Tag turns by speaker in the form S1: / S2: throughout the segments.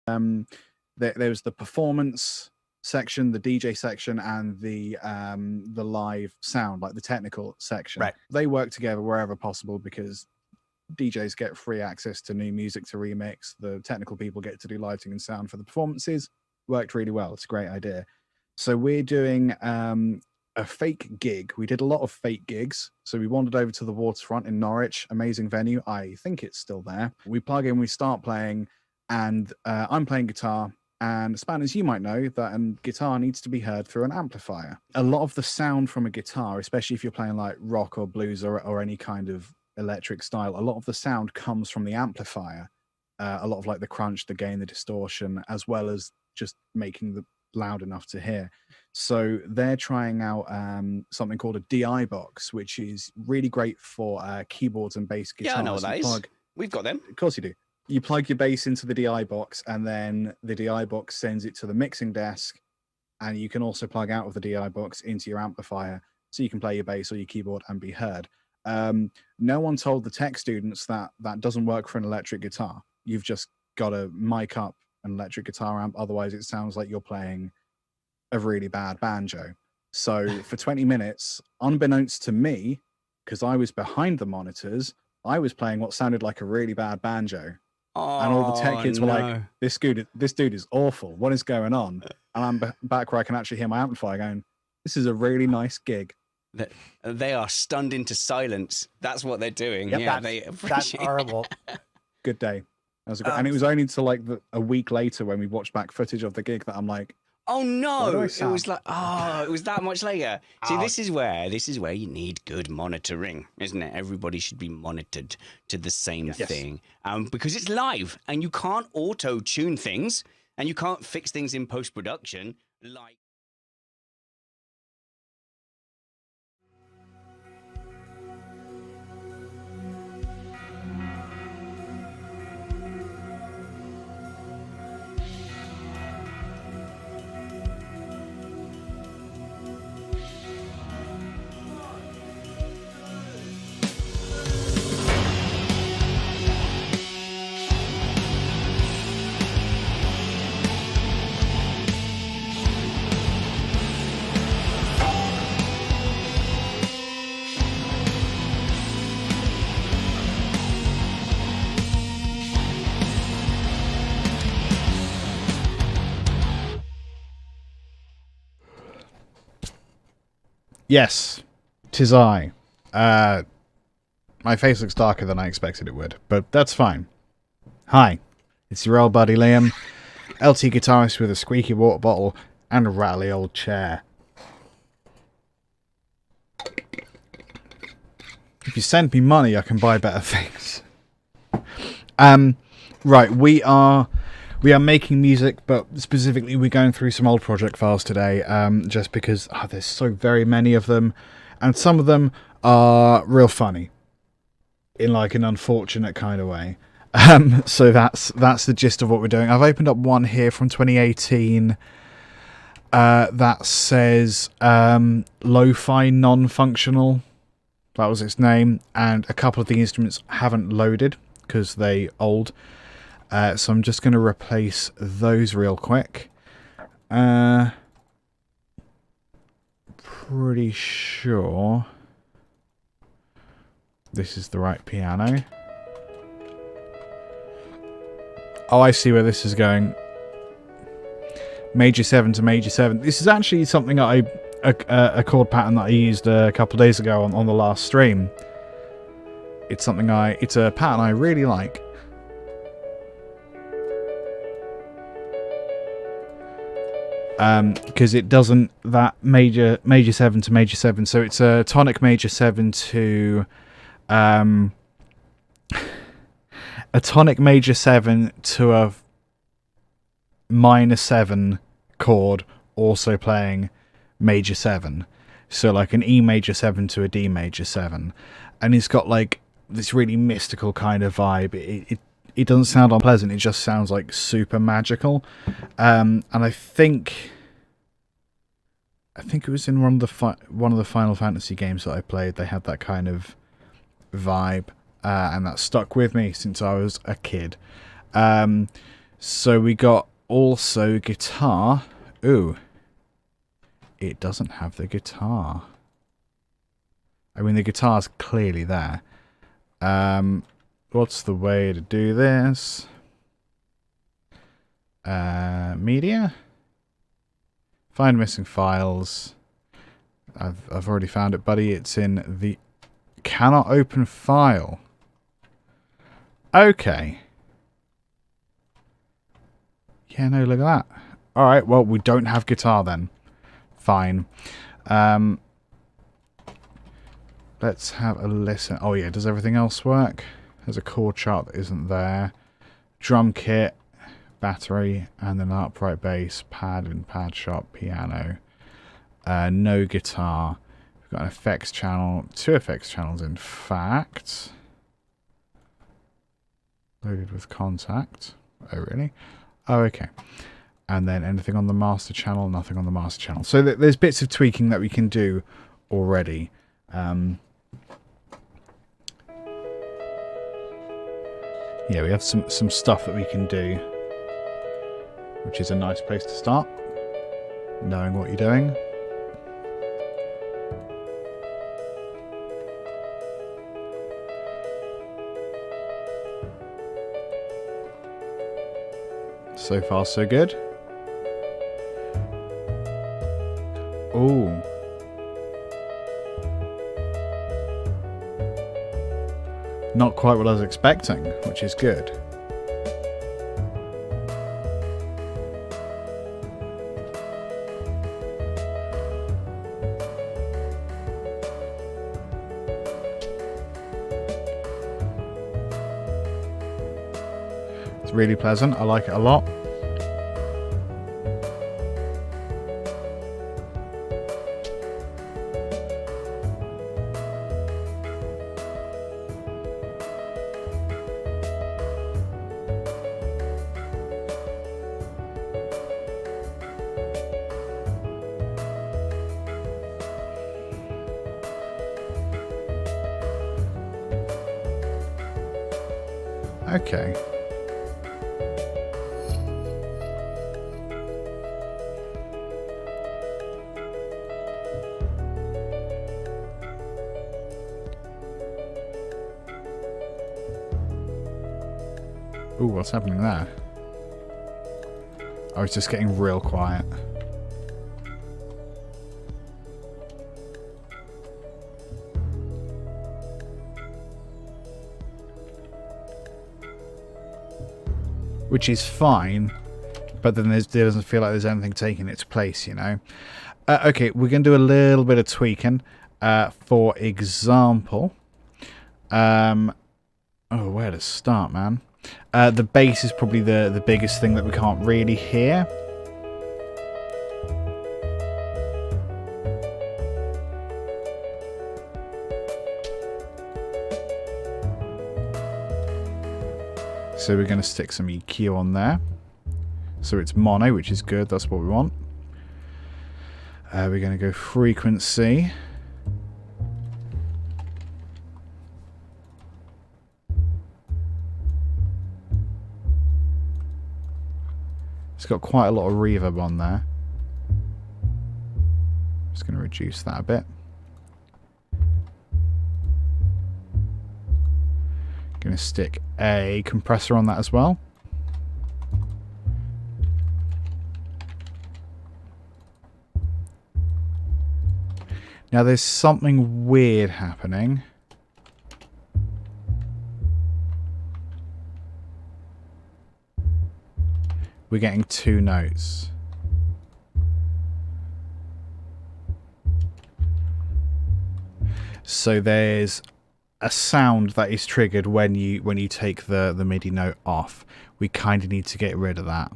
S1: There was the performance section, the DJ section, and the live sound, like the technical section.
S2: Right.
S1: They work together wherever possible because DJs get free access to new music to remix. The technical people get to do lighting and sound for the performances. Worked really well. It's a great idea. So we're doing a fake gig. We did a lot of fake gigs. So we wandered over to the Waterfront in Norwich, amazing venue. I think it's still there. We plug in, we start playing, and I'm playing guitar. And Spanners, you might know that a guitar needs to be heard through an amplifier. A lot of the sound from a guitar, especially if you're playing like rock or blues or any kind of electric style, a lot of the sound comes from the amplifier. A lot of like the crunch, the gain, the distortion, as well as just making the loud enough to hear. So they're trying out something called a DI box, which is really great for keyboards and bass guitars.
S2: Yeah, I know what that is. We've got them.
S1: Of course you do. You plug your bass into the DI box, and then the DI box sends it to the mixing desk, and you can also plug out of the DI box into your amplifier, so you can play your bass or your keyboard and be heard. No one told the tech students that that doesn't work for an electric guitar. You've just got to mic up an electric guitar amp, otherwise it sounds like you're playing a really bad banjo. So for 20 minutes, unbeknownst to me, because I was behind the monitors, I was playing what sounded like a really bad banjo. And all the tech kids were like, this dude is awful. What is going on? And I'm back where I can actually hear my amplifier going, this is a really nice gig.
S2: They are stunned into silence. That's what they're doing.
S3: Yep,
S2: Yeah,
S3: that's horrible.
S1: Good day. And it was only to like a week later when we watched back footage of the gig that I'm like,
S2: oh no! It was like, it was that much later. See, this is where you need good monitoring, isn't it? Everybody should be monitored to the same thing, because it's live and you can't auto tune things and you can't fix things in post production like.
S1: yes, 'tis I. My face looks darker than I expected it would, but that's fine. Hi, it's your old buddy Liam, LT guitarist with a squeaky water bottle and a rattly old chair. If you send me money, I can buy better things. Right, we are making music, but specifically we're going through some old project files today, just because there's so very many of them, and some of them are real funny, in like an unfortunate kind of way. So that's the gist of what we're doing. I've opened up one here from 2018 that says Lo-Fi Non-Functional. That was its name, and a couple of the instruments haven't loaded because they're old. So I'm just going to replace those real quick. Pretty sure this is the right piano. Oh, I see where this is going. Major 7 to major 7. This is actually something a chord pattern that I used a couple of days ago on the last stream. It's a pattern I really like. Because it doesn't that major 7 to major 7, so it's a tonic major 7 to a tonic major 7 to a minor 7 chord, also playing major 7, so like an E major 7 to a D major 7, and it's got like this really mystical kind of vibe. It doesn't sound unpleasant, it just sounds like super magical. And I think it was in one of the Final Fantasy games that I played. They had that kind of vibe, and that stuck with me since I was a kid. So we got also guitar. Ooh. It doesn't have the guitar. I mean, the guitar's clearly there. What's the way to do this? Media? Find missing files. I've already found it, buddy. It's in the cannot open file. Okay. Yeah, no, look at that. All right, well, we don't have guitar then. Fine. Let's have a listen. Oh, yeah, does everything else work? There's a chord chart that isn't there. Drum kit, battery, and then an upright bass, pad and pad shop, piano. No guitar. We've got an effects channel, 2 effects channels, in fact. Loaded with contact. Oh, really? Oh, okay. And then anything on the master channel? Nothing on the master channel. So there's bits of tweaking that we can do already. Yeah, we have some stuff that we can do, which is a nice place to start, knowing what you're doing. So far, so good. Ooh. Not quite what I was expecting, which is good. It's really pleasant. I like it a lot. Okay. Ooh, what's happening there? Oh, it's just getting real quiet. Which is fine, but then there doesn't feel like there's anything taking its place, you know? Okay, we're going to do a little bit of tweaking. For example, oh, where to start, man? The bass is probably the biggest thing that we can't really hear. So we're going to stick some EQ on there. So it's mono, which is good. That's what we want. We're going to go frequency. It's got quite a lot of reverb on there. Just going to reduce that a bit. Going to stick a compressor on that as well. Now there's something weird happening. We're getting 2 notes. So there's a sound that is triggered when you take the MIDI note off. We kind of need to get rid of that.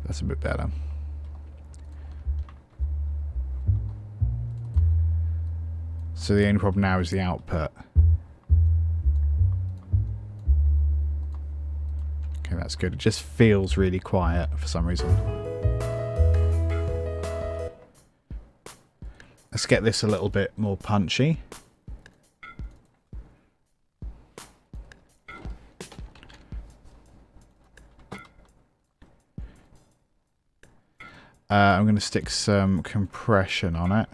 S1: That's a bit better. So the only problem now is the output. Okay, that's good. It just feels really quiet for some reason. Let's get this a little bit more punchy. I'm going to stick some compression on it.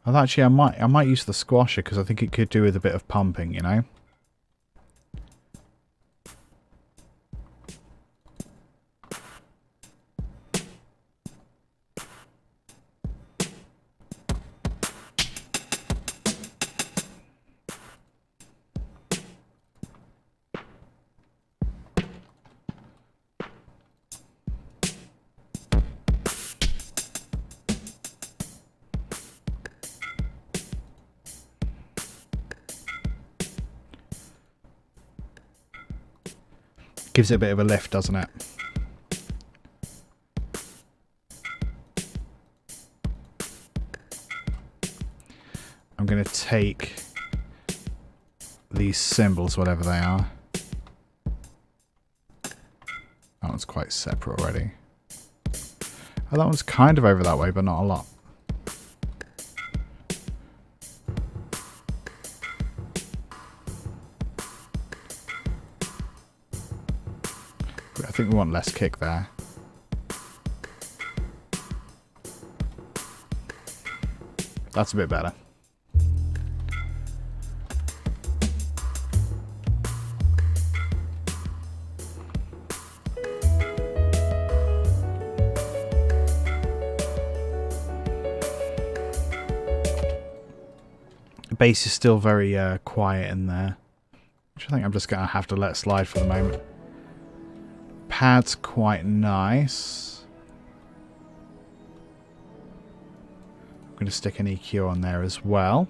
S1: Well, actually, I might use the squasher because I think it could do with a bit of pumping, you know. Gives it a bit of a lift, doesn't it? I'm going to take these cymbals, whatever they are. That one's quite separate already. Oh, that one's kind of over that way, but not a lot. I think we want less kick there. That's a bit better. The bass is still very quiet in there, which I think I'm just going to have to let slide for the moment. Pad's quite nice. I'm going to stick an EQ on there as well.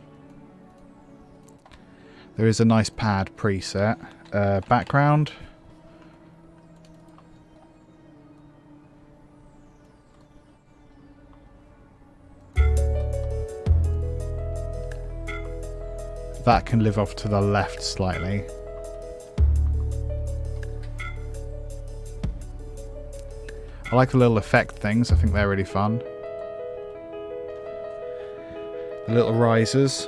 S1: There is a nice pad preset. Background. That can live off to the left slightly. I like the little effect things. I think they're really fun. The little risers.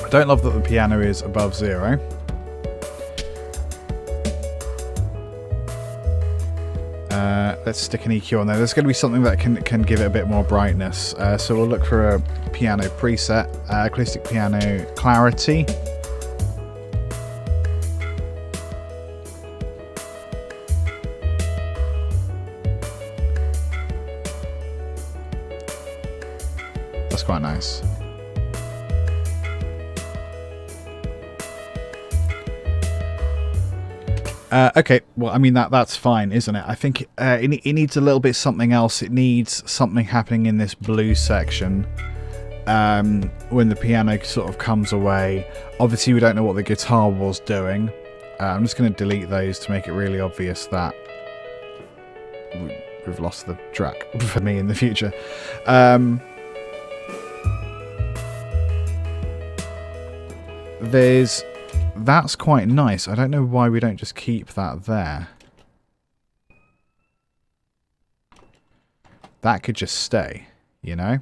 S1: I don't love that the piano is above 0. Let's stick an EQ on there. There's going to be something that can give it a bit more brightness. So we'll look for a piano preset. Acoustic piano clarity. That's quite nice. Okay, well, I mean, that's fine, isn't it? I think it needs a little bit something else. It needs something happening in this blue section when the piano sort of comes away. Obviously, we don't know what the guitar was doing. I'm just going to delete those to make it really obvious that we've lost the track for me in the future. That's quite nice. I don't know why we don't just keep that there. That could just stay, you know?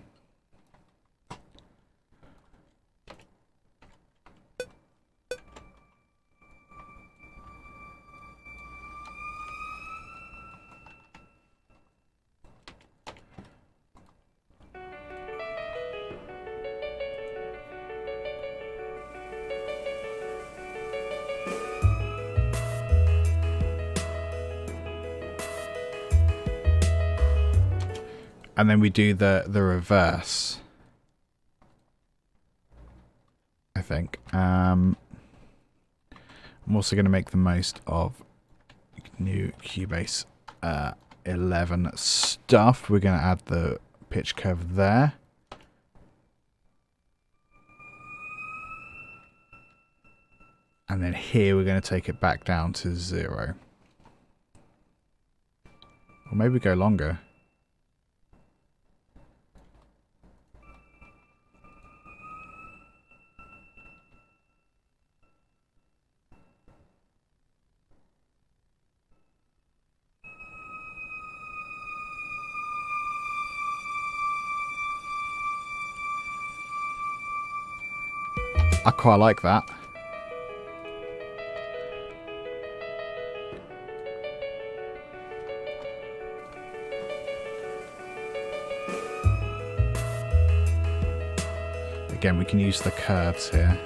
S1: And then we do the reverse, I think. I'm also going to make the most of new Cubase 11 stuff. We're going to add the pitch curve there. And then here we're going to take it back down to 0. Or maybe go longer. I quite like that. Again, we can use the curves here.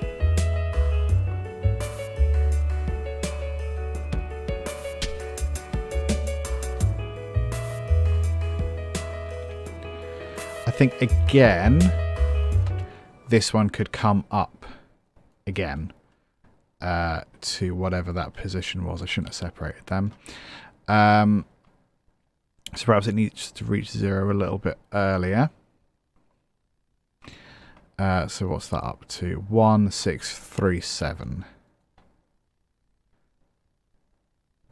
S1: I think, again, this one could come up again to whatever that position was. I shouldn't have separated them. So perhaps it needs to reach 0 a little bit earlier. So what's that up to? 1, 6, 3, 7.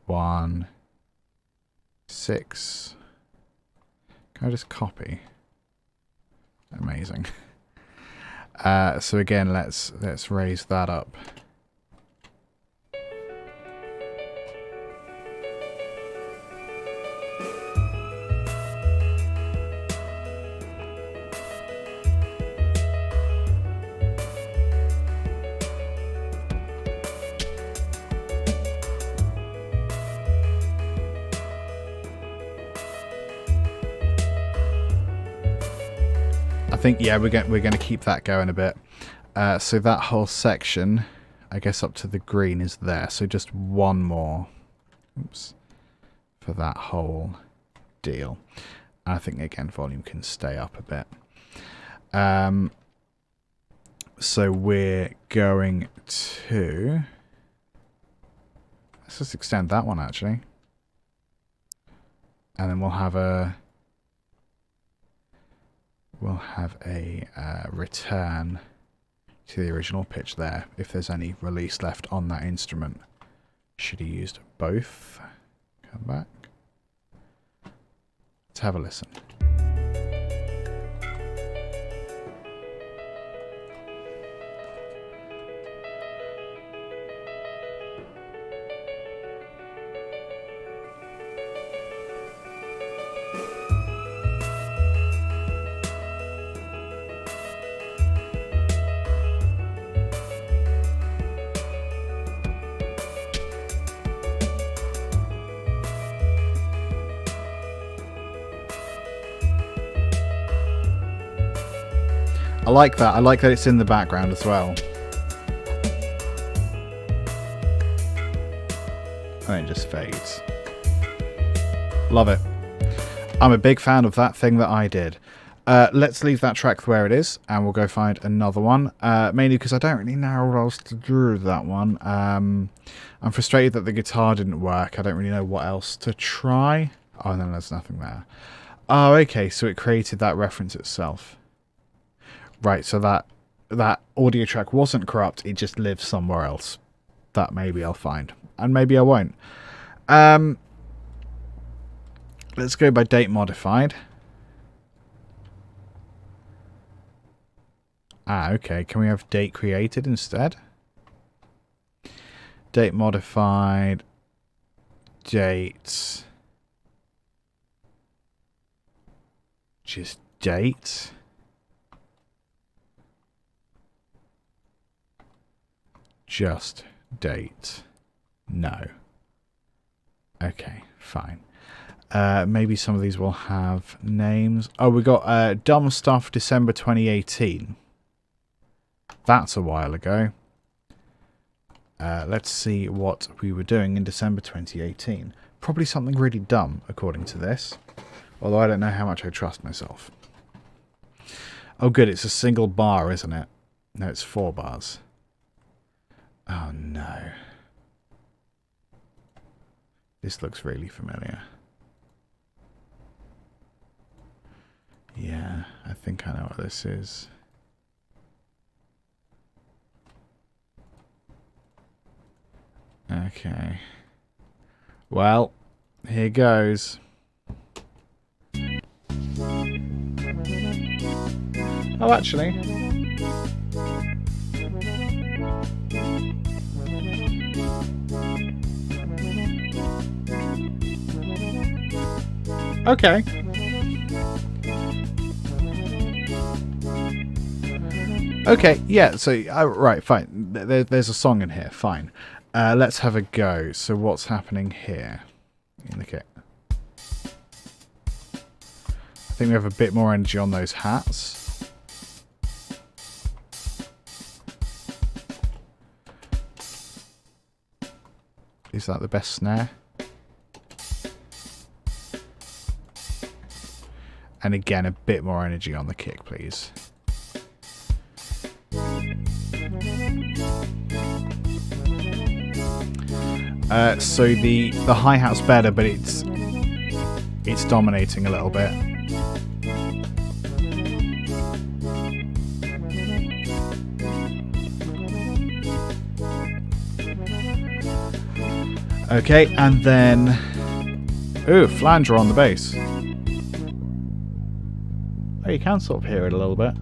S1: 1, 6. Can I just copy? Amazing. So again, let's raise that up. I think, yeah, we're going to keep that going a bit. So that whole section, I guess up to the green is there. So just one more. Oops. For that whole deal. And I think, again, volume can stay up a bit. So we're going to... Let's just extend that one, actually. And then we'll have a... return to the original pitch there, if there's any release left on that instrument. Should have used both. Come back. Let's have a listen. I like that. I like that it's in the background as well. And it just fades. Love it. I'm a big fan of that thing that I did. Let's leave that track where it is, and we'll go find another one. Mainly because I don't really know what else to do with that one. I'm frustrated that the guitar didn't work. I don't really know what else to try. Oh, no, there's nothing there. Oh, okay, so it created that reference itself. Right, so that audio track wasn't corrupt, it just lives somewhere else. That maybe I'll find. And maybe I won't. Let's go by date modified. Ah, okay. Can we have date created instead? Date modified. Date. Just date. Just date. No. Okay, fine. Maybe some of these will have names. Oh, we got Dumb Stuff December 2018. That's a while ago. Let's see what we were doing in December 2018. Probably something really dumb, according to this. Although I don't know how much I trust myself. Oh, good. It's a single bar, isn't it? No, it's 4 bars. Oh, no. This looks really familiar. Yeah, I think I know what this is. Okay. Well, here goes. Oh, actually. Okay. Okay, yeah, so, right, fine. There's a song in here, fine. Let's have a go. So what's happening here in the kit? I think we have a bit more energy on those hats. Is that the best snare? And again, a bit more energy on the kick, please. So the hi-hat's better, but it's dominating a little bit. Okay, and then flanger on the bass. Oh, you can sort of hear it a little bit.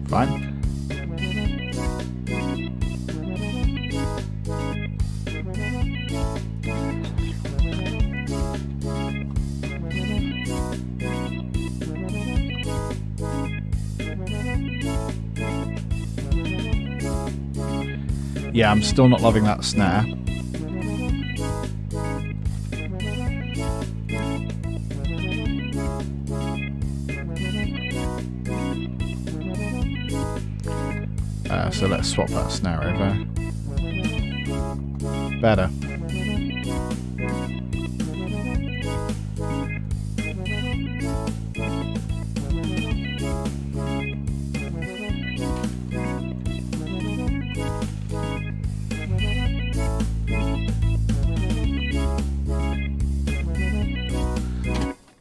S1: Fine. Yeah, I'm still not loving that snare. So let's swap that snare over. Better.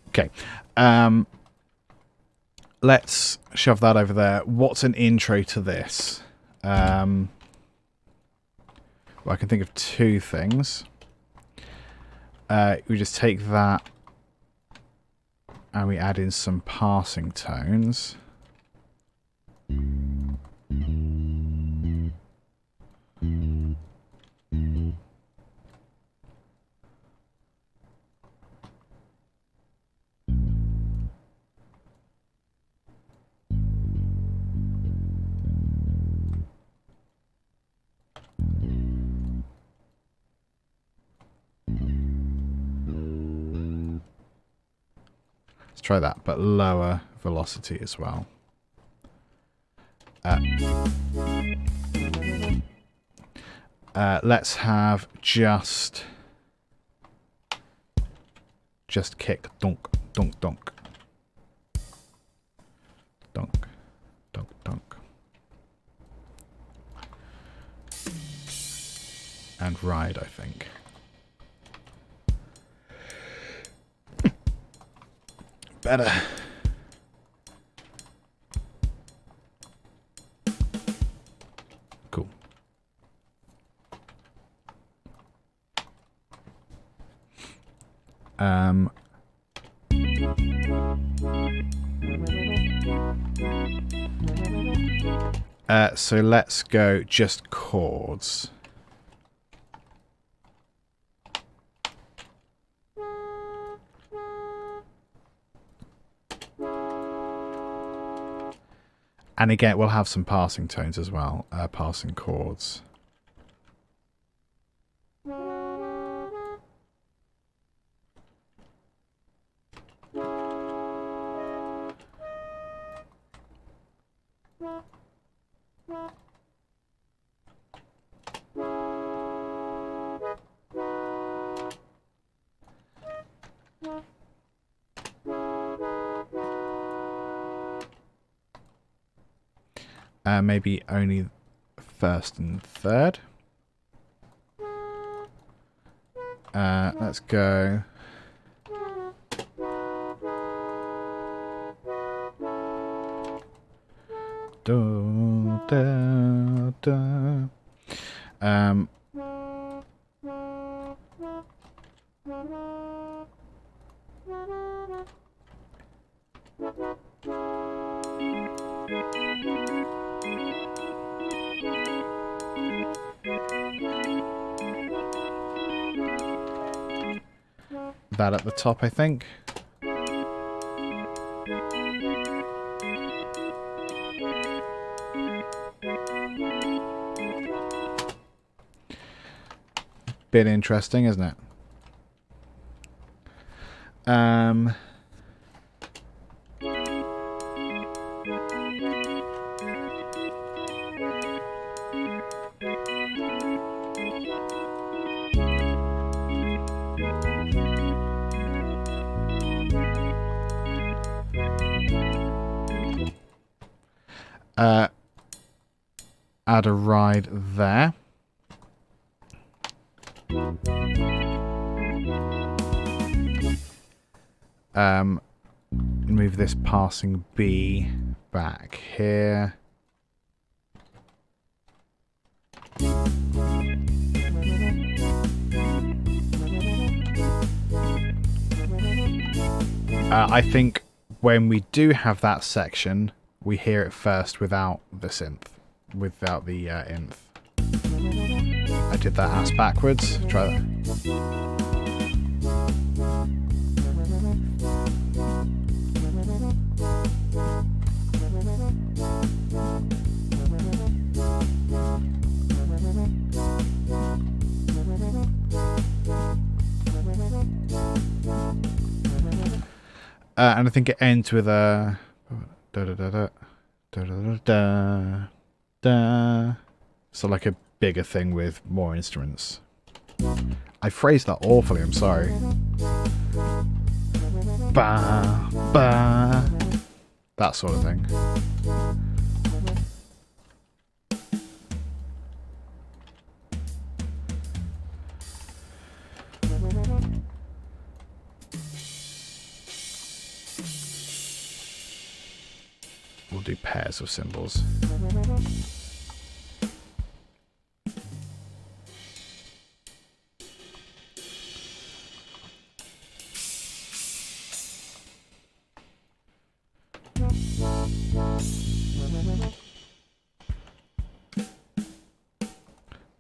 S1: Okay. Let's shove that over there. What's an intro to this? Well, I can think of two things. We just take that and we add in some passing tones. Let's try that, but lower velocity as well. Let's have just kick donk donk donk donk donk donk and ride, I think. Better. Cool. So let's go just chords. And again, we'll have some passing tones as well, passing chords. Maybe only first and third. Let's go. Do, da, da. That at the top, I think. been interesting, isn't it? Add a ride there. Move this passing B back here. I think when we do have that section, we hear it first without the synth, without the inth. I did that ass backwards. Try that. And I think it ends with a da da da da da da da da. So like a bigger thing with more instruments. I phrased that awfully. I'm sorry. Ba ba. That sort of thing. We'll do pairs of cymbals.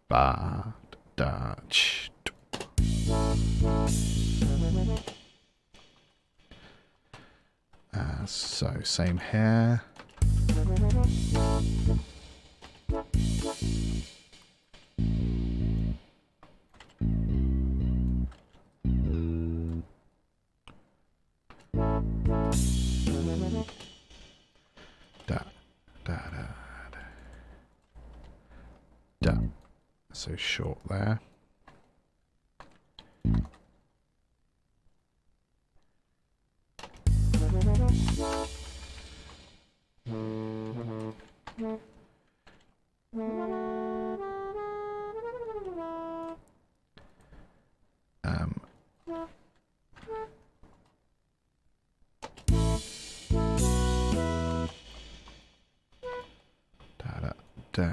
S1: Ba da ch. So same here. Da da da da. So short there. Da da da.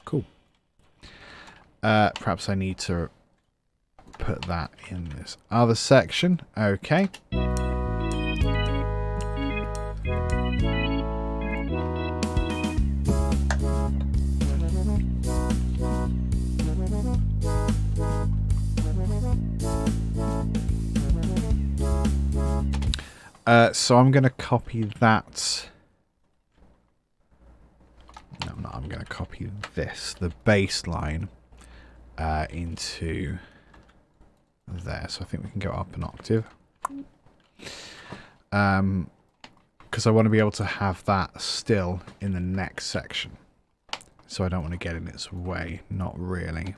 S1: Cool. Perhaps I need to put that in this other section. Okay. So I'm going to copy that. No, I'm not. I'm going to copy this, the bass line, into there. So I think we can go up an octave. Because I want to be able to have that still in the next section. So I don't want to get in its way. Not really.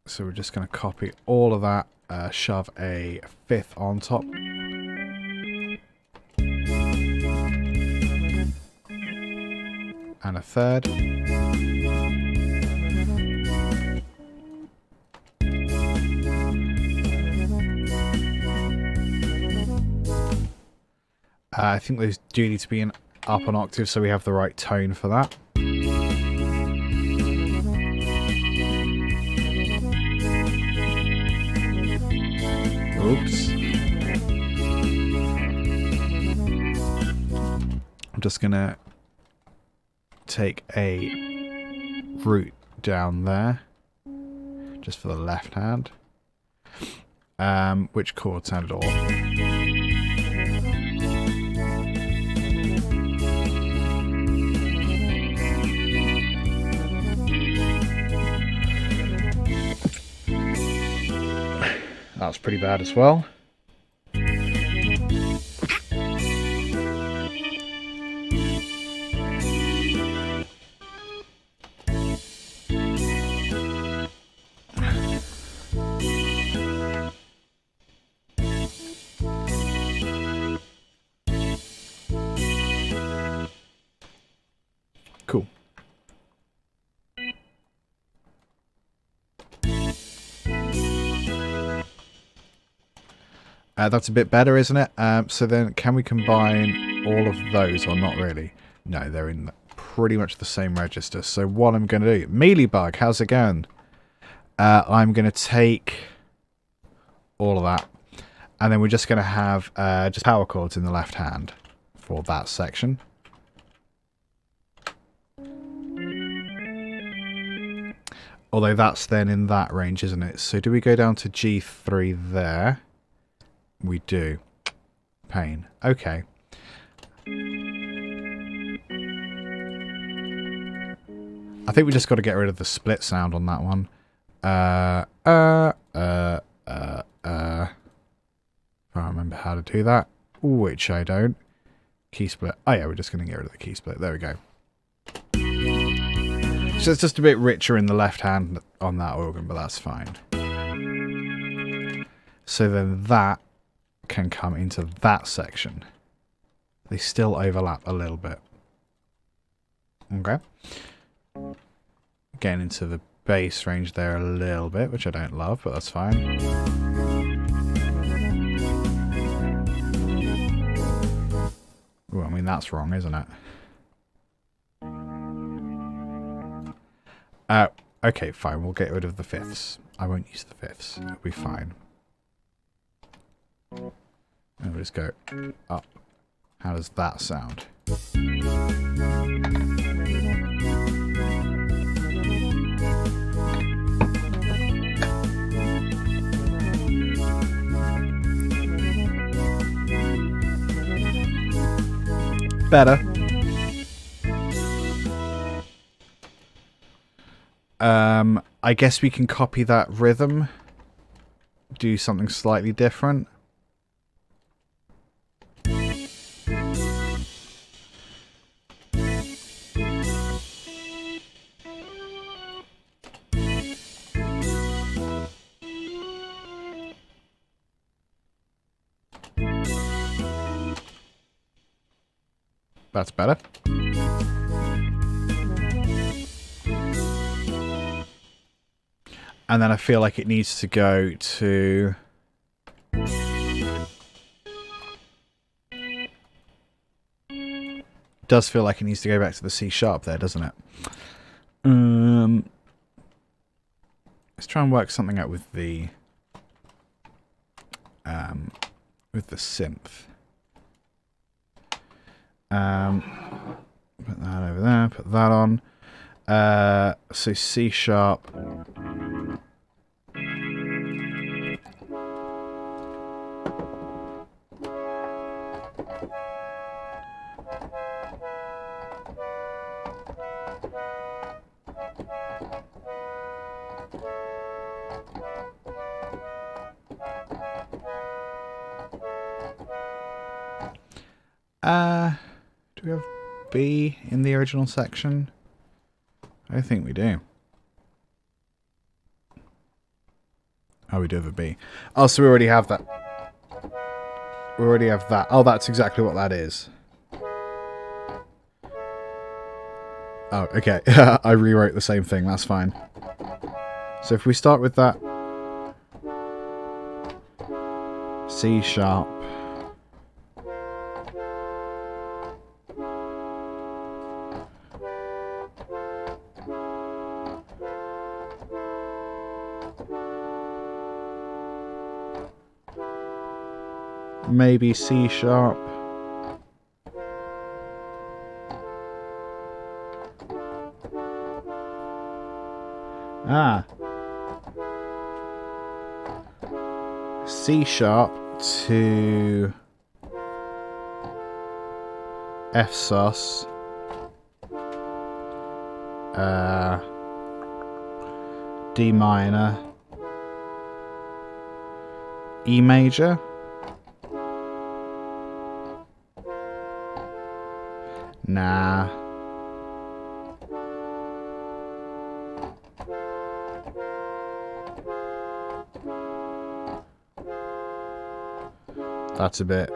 S1: So we're just going to copy all of that, shove a fifth on top. And a third. I think those do need to be in up an octave so we have the right tone for that. Oops. I'm just going to take a root down there, just for the left hand. Which chord sounded off? That's pretty bad as well. Cool. That's a bit better, isn't it? So then can we combine all of those, or not really? No, they're in pretty much the same register. So what I'm going to do... Mealybug, how's it going? I'm going to take all of that. And then we're just going to have just power chords in the left hand for that section. Although that's then in that range, isn't it? So do we go down to G3 there? We do. Pain. Okay. I think we just got to get rid of the split sound on that one. If I remember how to do that, which I don't. Key split. Oh yeah, we're just going to get rid of the key split. There we go. So it's just a bit richer in the left hand on that organ, but that's fine. So then that can come into that section. They still overlap a little bit. Okay. Getting into the bass range there a little bit, which I don't love, but that's fine. Ooh, I mean, that's wrong, isn't it? Okay, fine. We'll get rid of the fifths. I won't use the fifths. It'll be fine. And we'll just go up. How does that sound? Better. I guess we can copy that rhythm, do something slightly different. That's better. And then I feel like it needs to go to... does feel like it needs to go back to the C sharp there, doesn't it? Let's try and work something out with the synth. Put that over there, put that on. So C sharp. Do we have B in the original section? I think we do. Oh, we do have a B. Oh, so we already have that. We already have that. Oh, that's exactly what that is. Oh, okay. I rewrote the same thing. That's fine. So if we start with that C sharp. Maybe C sharp. C sharp to F sus. D minor. E major. Nah. That's a bit...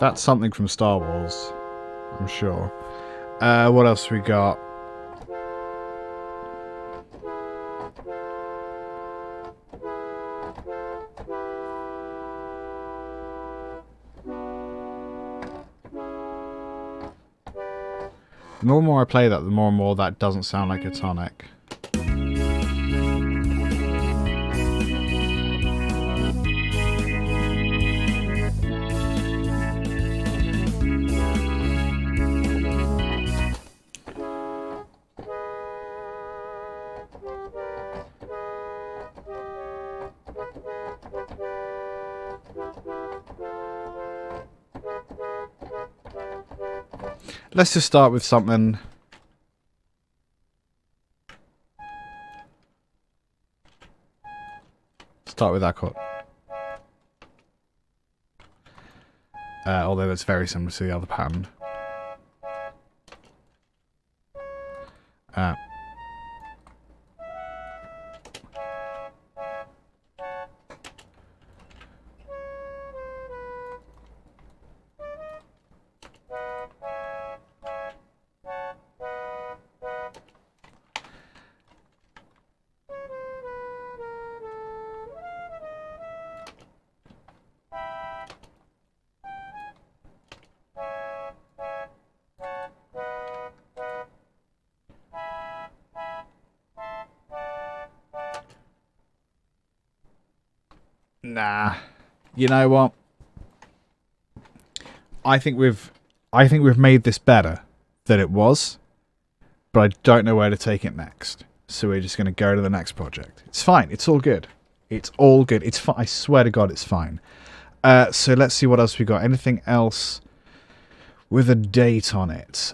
S1: That's something from Star Wars, I'm sure. What else we got? The more and more I play that, the more and more that doesn't sound like a tonic. Let's just start with something. Start with that chord. Although it's very similar to the other pattern. Nah. You know what? I think we've made this better than it was, but I don't know where to take it next. So we're just going to go to the next project. It's fine. It's all good. It's all good. It's fine. I swear to God, it's fine. So let's see what else we got. Anything else with a date on it?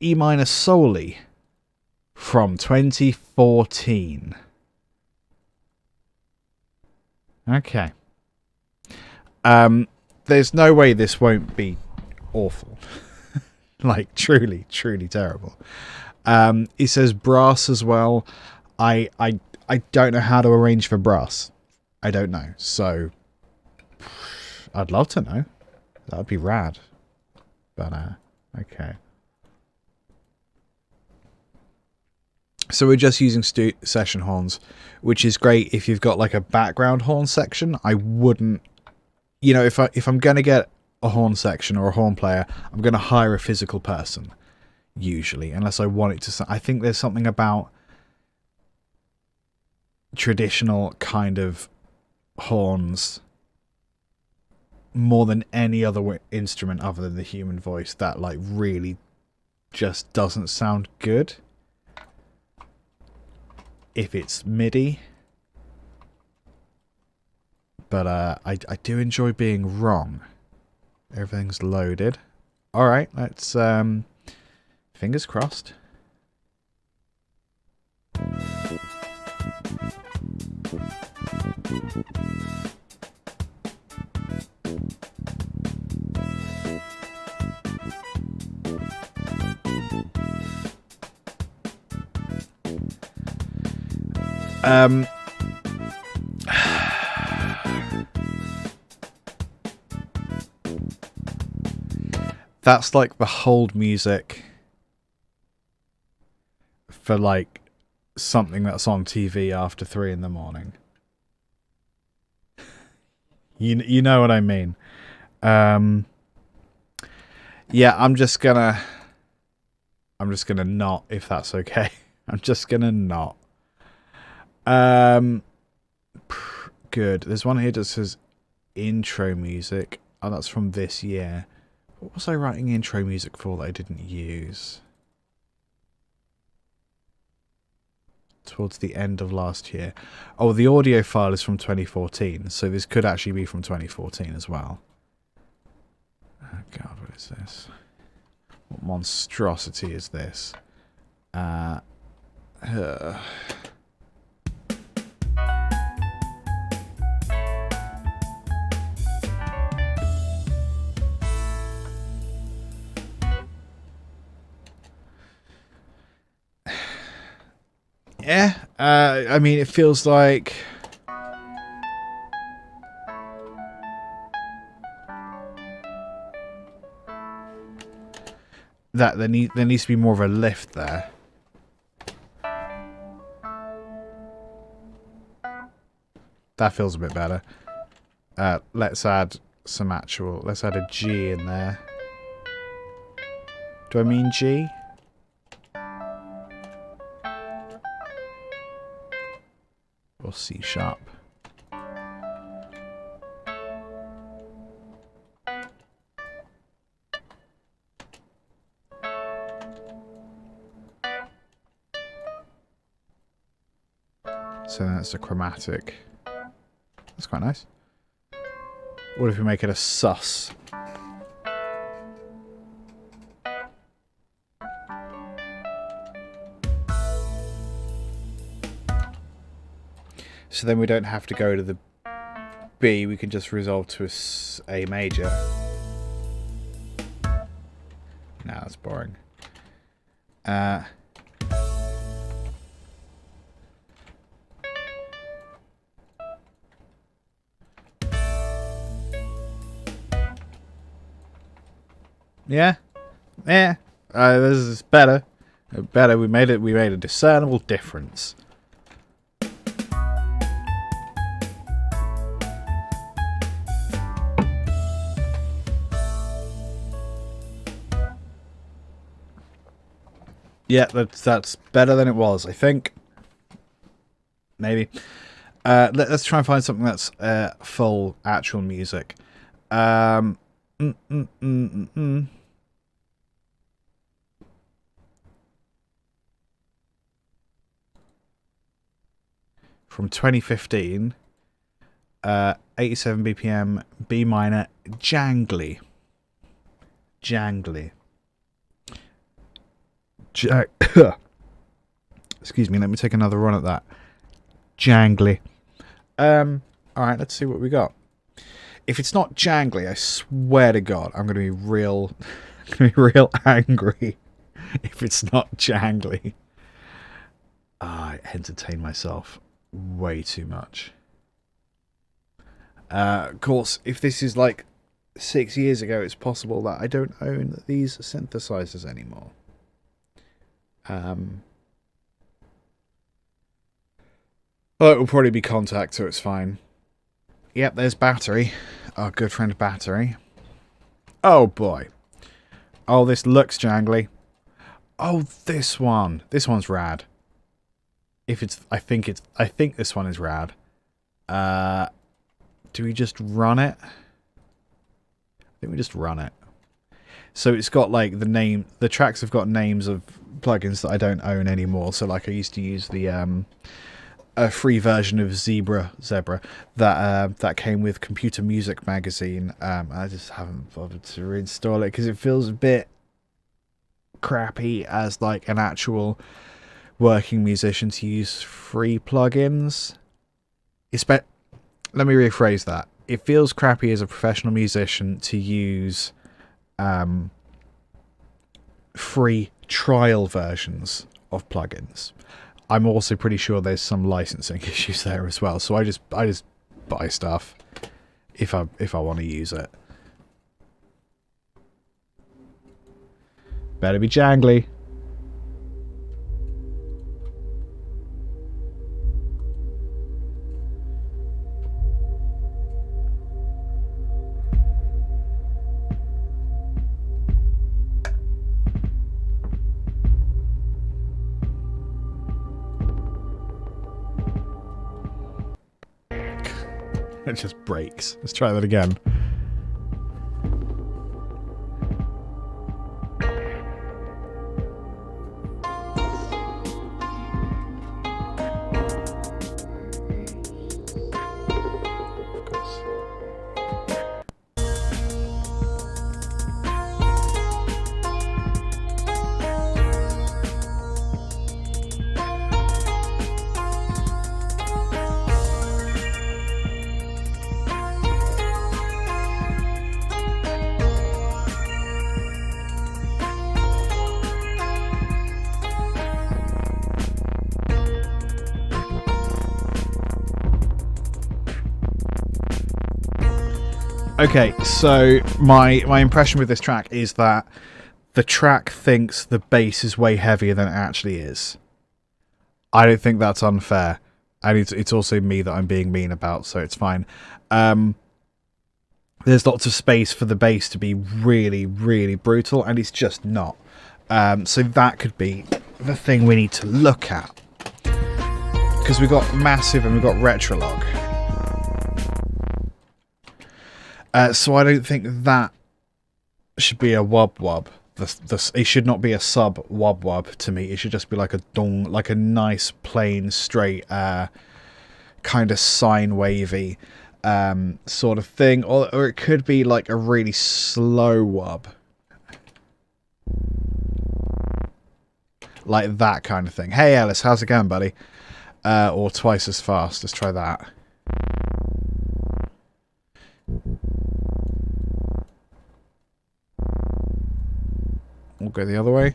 S1: E minor solely from 2014. Okay. There's no way this won't be awful. Like, truly, truly terrible. It says brass as well. I don't know how to arrange for brass. I don't know. So, I'd love to know. That would be rad. But, okay. So we're just using session horns, which is great if you've got like a background horn section. I wouldn't, you know, if I'm going to get a horn section or a horn player, I'm going to hire a physical person, usually, unless I want it to. I think there's something about traditional kind of horns more than any other instrument other than the human voice that like really just doesn't sound good if it's MIDI. But I do enjoy being wrong. Everything's loaded. All right, let's fingers crossed. That's like the hold music for like something that's on TV after 3 a.m. You know what I mean. Yeah, I'm just gonna not, if that's okay. I'm just gonna not. Good. There's one here that says intro music. Oh, that's from this year. What was I writing intro music for that I didn't use? Towards the end of last year. Oh, the audio file is from 2014, so this could actually be from 2014 as well. Oh God, what is this? What monstrosity is this? Yeah, I mean, it feels like that there needs to be more of a lift there. That feels a bit better. Let's add some actual. Let's add a G in there. Do I mean G? Or C sharp? So that's a chromatic. That's quite nice. What if we make it a sus? So then we don't have to go to the B, we can just resolve to A major. Nah, that's boring. Yeah, this is better. Better. We made a discernible difference. Yeah, that's better than it was, I think. Maybe. Let's try and find something that's full actual music. From 2015, 87 BPM, B minor, jangly. Excuse me, let me take another run at that. Jangly. Alright, let's see what we got. If it's not jangly, I swear to God, I'm gonna be real angry if it's not jangly. I entertain myself way too much. Of course, if this is like 6 years ago, it's possible that I don't own these synthesizers anymore. Well, it will probably be Contact, so it's fine. Yep, there's Battery. Our good friend Battery. Oh boy. Oh, this looks jangly. Oh, this one. This one's rad. I think this one is rad. Do we just run it? I think we just run it. So it's got like the tracks have got names of plugins that I don't own anymore. So like I used to use the a free version of Zebra that came with Computer Music Magazine. I just haven't bothered to reinstall it because it feels a bit crappy as like an actual working musician to use free plugins. Let me rephrase that. It feels crappy as a professional musician to use free trial versions of plugins. I'm also pretty sure there's some licensing issues there as well. So I just buy stuff if I want to use it. Better be jangly. It just breaks. Let's try that again. Okay, so my impression with this track is that the track thinks the bass is way heavier than it actually is. I don't think that's unfair. And it's also me that I'm being mean about, so it's fine. There's lots of space for the bass to be really, really brutal, and it's just not. So that could be the thing we need to look at. Because we've got massive and we've got retrolog. So I don't think that should be a wub-wub. It should not be a sub-wub-wub to me. It should just be like a dong, like a nice, plain, straight, kind of sine wavy sort of thing. Or it could be like a really slow wub. Like that kind of thing. Hey, Ellis, how's it going, buddy? Or twice as fast. Let's try that. We'll go the other way.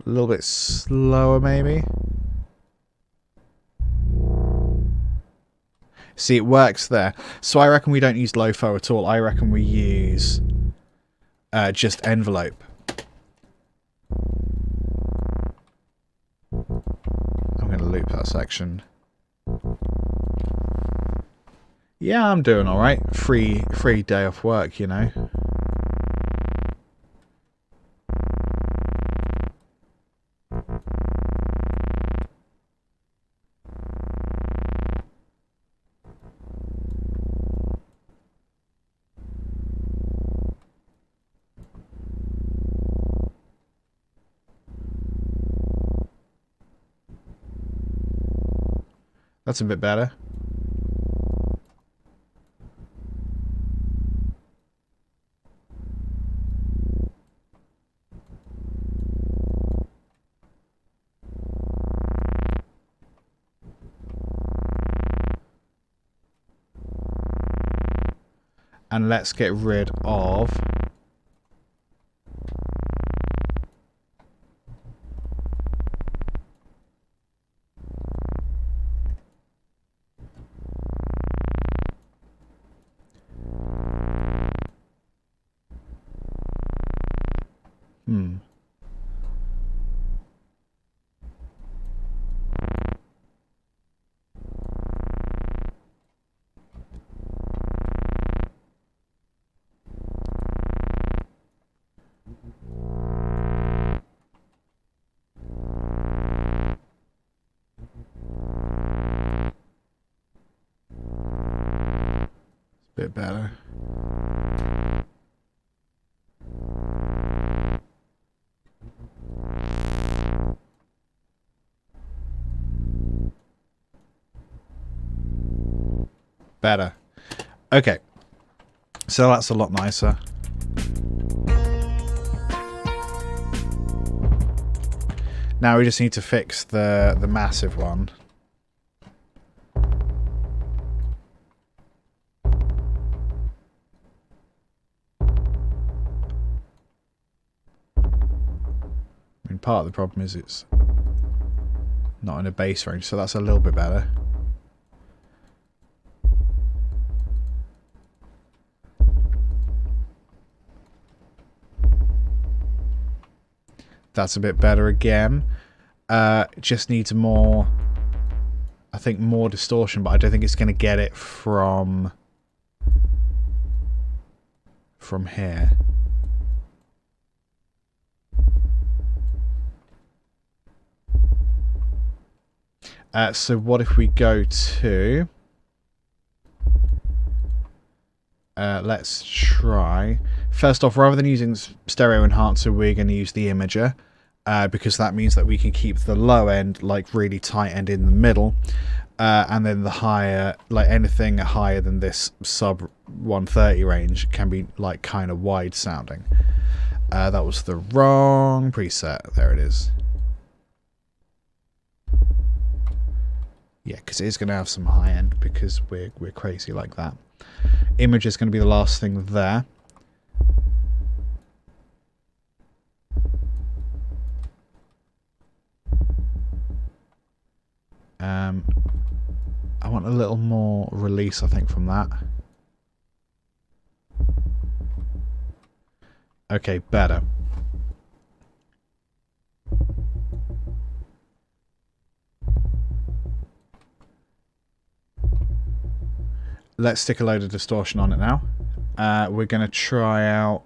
S1: A little bit slower, maybe. See, it works there. So I reckon we don't use LoFo at all. I reckon we use just envelope. I'm going to loop that section. Yeah, I'm doing all right. Free day off work, you know. That's a bit better. And let's get rid of bit better. Better. Okay. So that's a lot nicer. Now we just need to fix the massive one. I mean, part of the problem is it's not in a bass range, so that's a little bit better. That's a bit better again. It just needs more, I think, more distortion, but I don't think it's going to get it from here. So what if we go to... let's try... First off, rather than using stereo enhancer, we're going to use the imager. Because that means that we can keep the low end like really tight and in the middle, and then the higher, like anything higher than this sub 130 range can be like kind of wide sounding. That was the wrong preset. There it is. Yeah, because it is going to have some high end because we're crazy like that. Image is going to be the last thing there. I want a little more release, I think, from that. Okay, better. Let's stick a load of distortion on it now. We're going to try out...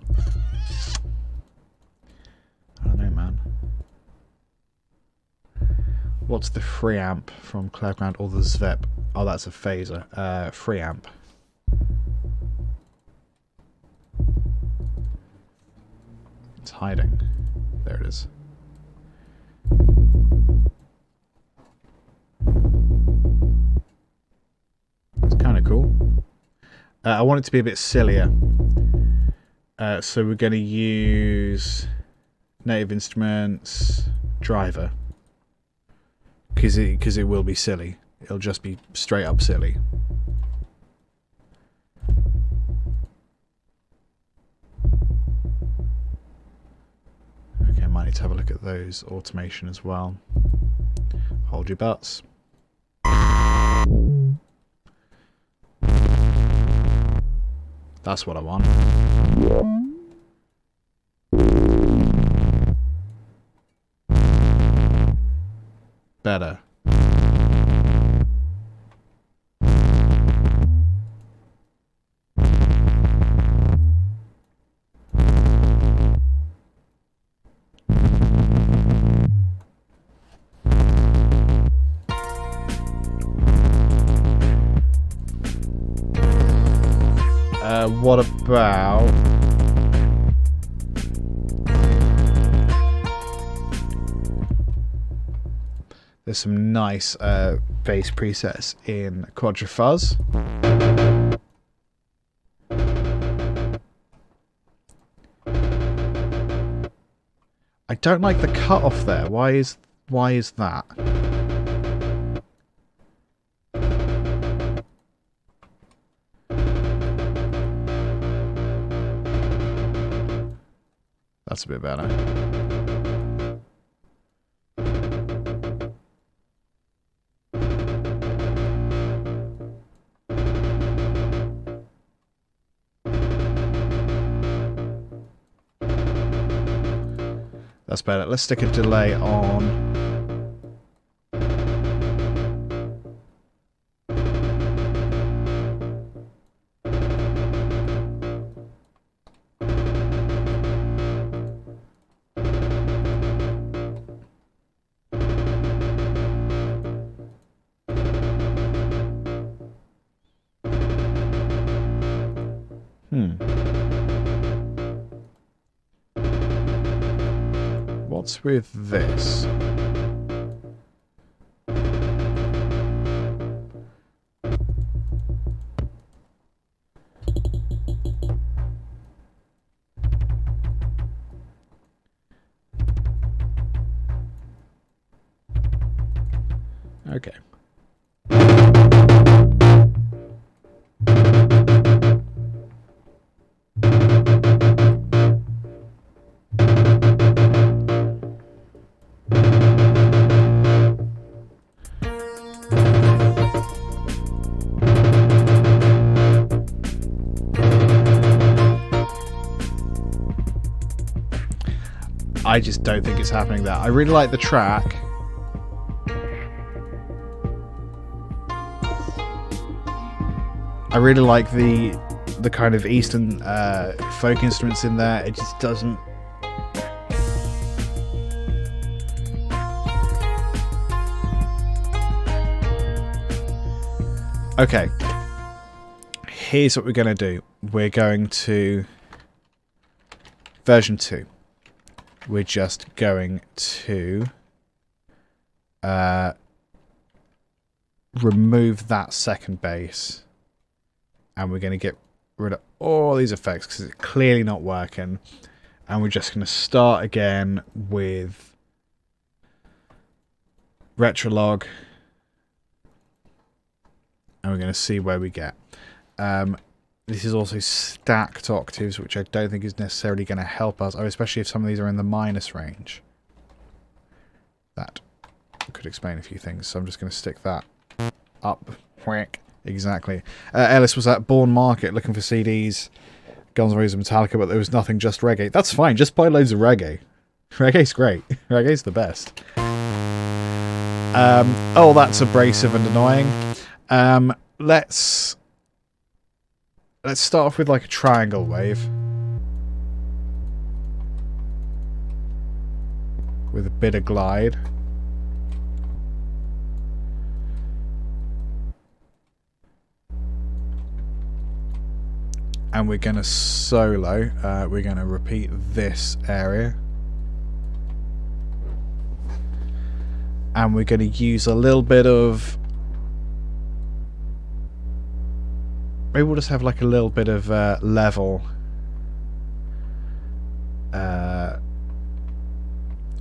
S1: I don't know, man. What's the free amp from Cloudground or the Zvep? Oh, that's a phaser. Free amp. It's hiding. There it is. It's kind of cool. I want it to be a bit sillier. So we're going to use Native Instruments Driver. Because it will be silly. It'll just be straight up silly. Okay, I might need to have a look at those automation as well. Hold your butts. That's what I want. Better. What about... There's some nice bass presets in Quadrifuzz. I don't like the cutoff there. Why is that? That's a bit better. That's better. Let's stick a delay on. What's with this? Okay. I just don't think it's happening there. I really like the track. I really like the kind of Eastern folk instruments in there. It just doesn't... Okay. Here's what we're going to do. We're going to... Version 2. We're just going to remove that second bass, and we're going to get rid of all these effects because it's clearly not working, and we're just going to start again with Retrolog, and we're going to see where we get. This is also stacked octaves, which I don't think is necessarily going to help us, especially if some of these are in the minus range. That. could explain a few things. So I'm just going to stick that up. Exactly. Ellis was at Bourne Market looking for CDs, Guns N' Roses, Metallica, but there was nothing, just reggae. That's fine. Just buy loads of reggae. Reggae's great. Reggae's the best. Oh, that's abrasive and annoying. Let's start off with like a triangle wave. With a bit of glide. And we're going to solo. We're going to repeat this area. And we're going to use a little bit of... Maybe we'll just have like a little bit of level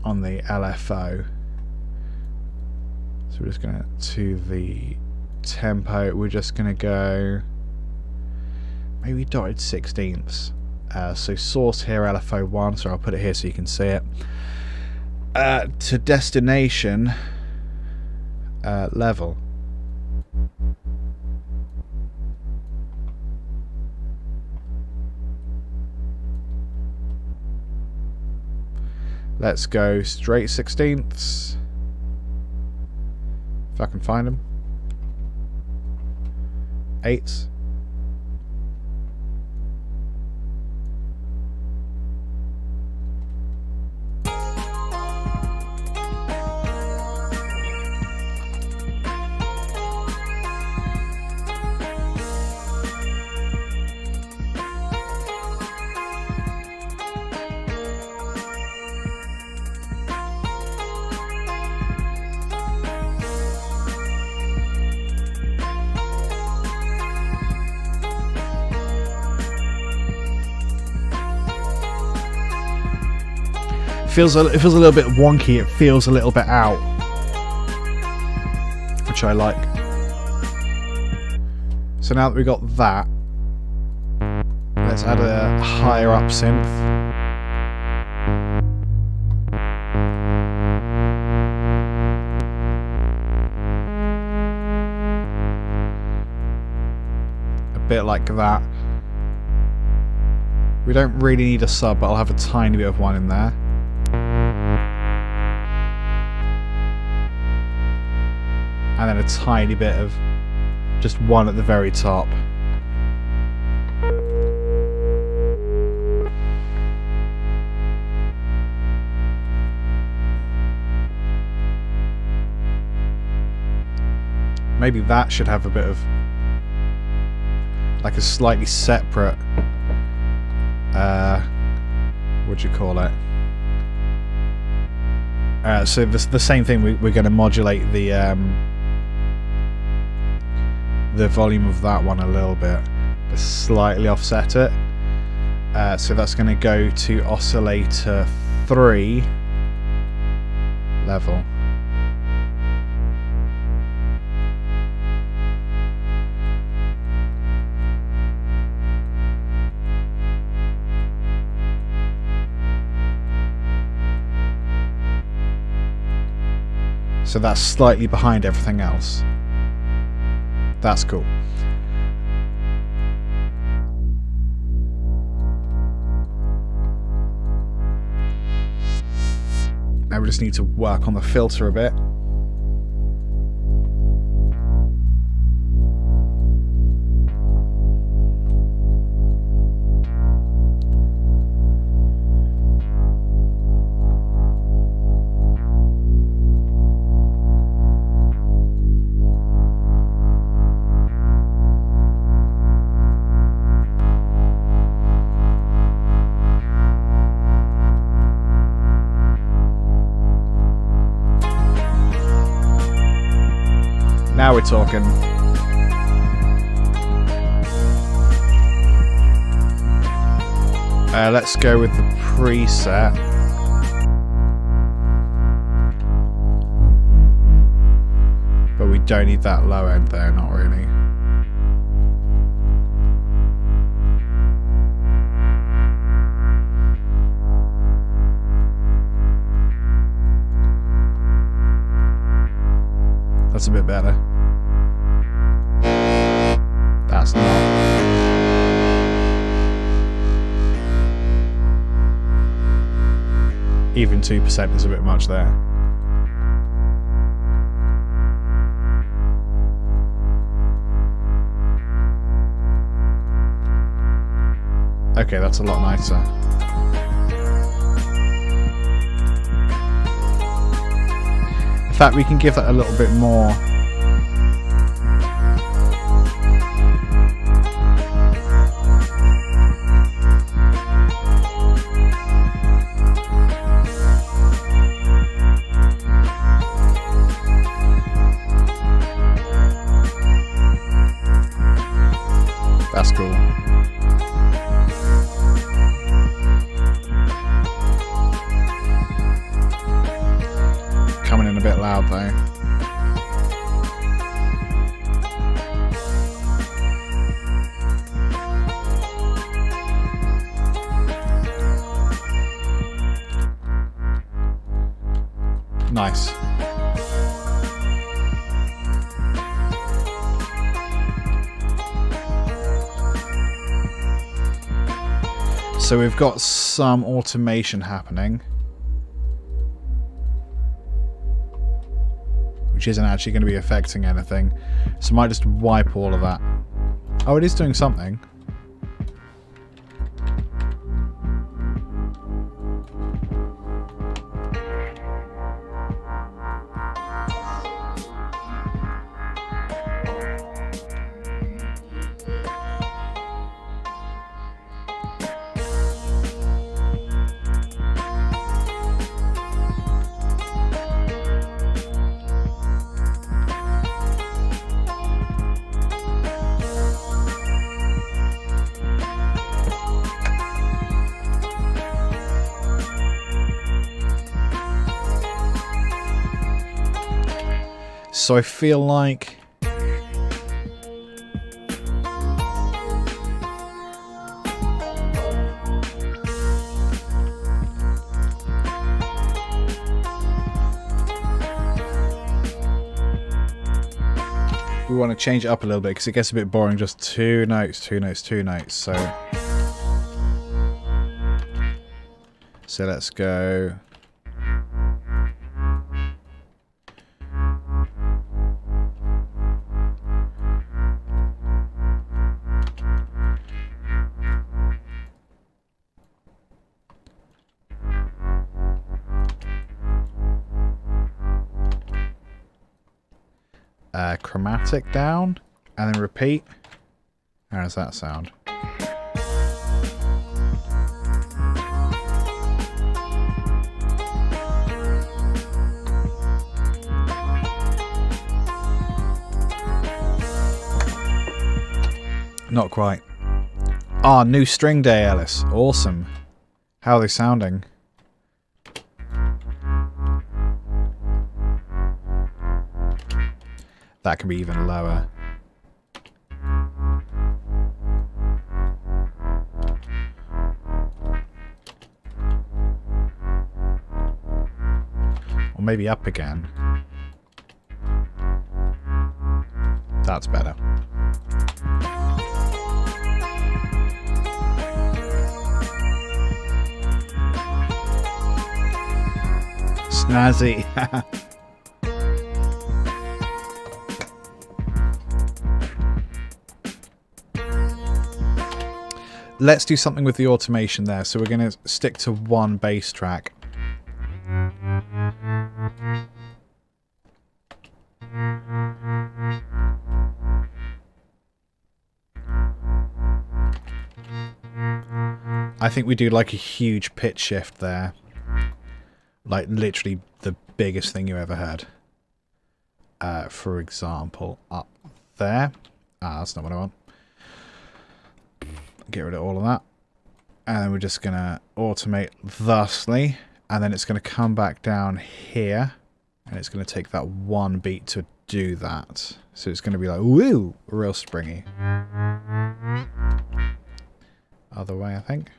S1: on the LFO. So we're just going to the tempo. We're just going to go maybe dotted 16ths. So source here, LFO 1. So I'll put it here so you can see it. To destination level. Let's go straight 16ths. If I can find them. 8s. It feels a little bit wonky. It feels a little bit out, which I like. So now that we got that, let's add a higher up synth. A bit like that. We don't really need a sub, but I'll have a tiny bit of one in there. And then a tiny bit of just one at the very top. Maybe that should have a bit of like a slightly separate what do you call it? So the same thing. We're going to modulate the volume of that one a little bit, but slightly offset it. So that's going to go to oscillator 3 level. So that's slightly behind everything else. That's cool. Now we just need to work on the filter a bit. Now we're talking. Let's go with the preset. But we don't need that low end there, not really. That's a bit better. That's not. Even 2% is a bit much there. Okay, that's a lot nicer. In fact, we can give that a little bit more. That's cool. Coming in a bit loud though. Nice. So we've got some automation happening, which isn't actually going to be affecting anything. So I might just wipe all of that. Oh, it is doing something. So I feel like we want to change it up a little bit because it gets a bit boring, just 2 notes, 2 notes, 2 notes. So let's go. Chromatic down and then repeat. How does that sound? Not quite. Ah, new string day, Ellis. Awesome. How are they sounding? That can be even lower. Or maybe up again. That's better. Snazzy. Let's do something with the automation there. So we're going to stick to one bass track. I think we do like a huge pitch shift there. Like literally the biggest thing you ever heard. For example, up there. Ah, that's not what I want. Get rid of all of that. And then we're just going to automate thusly. And then it's going to come back down here. And it's going to take that one beat to do that. So it's going to be like, woo, real springy. Other way, I think.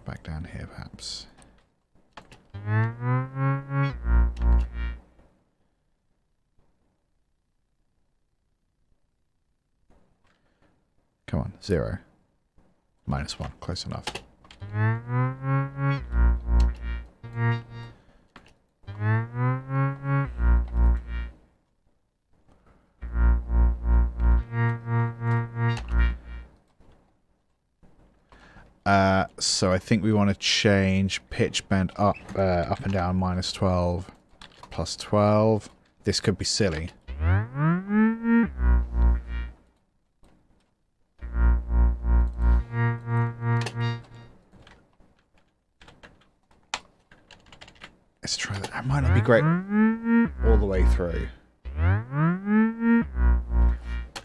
S1: Back down here, perhaps. Come on, 0. -1, close enough. So I think we want to change pitch bend up and down -12, +12. This could be silly. Let's try that. That might not be great all the way through.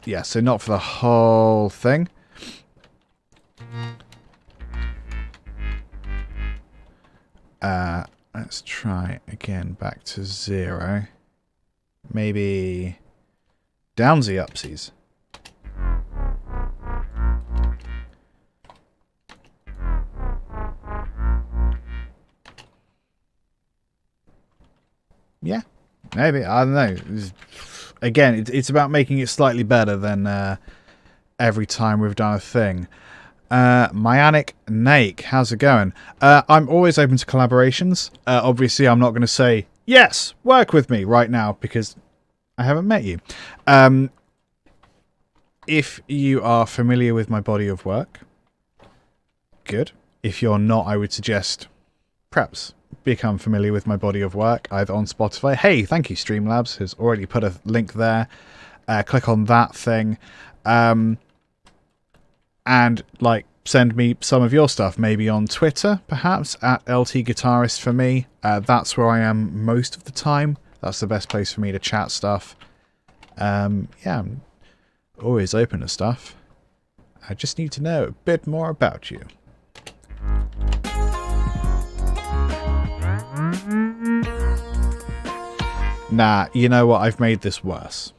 S1: Yeah, so not for the whole thing. Let's try again back to 0. Maybe downsy upsies. Yeah, maybe. I don't know. Again, it's about making it slightly better than every time we've done a thing. Myanic Nake, how's it going? I'm always open to collaborations. Obviously, I'm not going to say, yes, work with me right now, because I haven't met you. If you are familiar with my body of work, good. If you're not, I would suggest perhaps become familiar with my body of work, either on Spotify. Hey, thank you, Streamlabs has already put a link there. Click on that thing. And, like, send me some of your stuff, maybe on Twitter, perhaps, at LTGuitarist for me. That's where I am most of the time. That's the best place for me to chat stuff. Yeah, I'm always open to stuff. I just need to know a bit more about you. Nah, you know what? I've made this worse.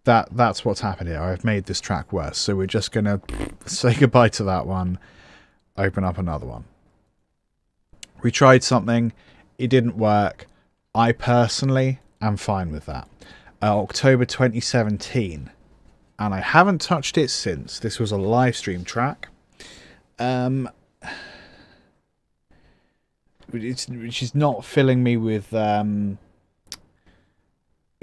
S1: That's what's happened here. I've made this track worse. So we're just going to say goodbye to that one. Open up another one. We tried something. It didn't work. I personally am fine with that. October 2017. And I haven't touched it since. This was a live stream track. Which is not filling me with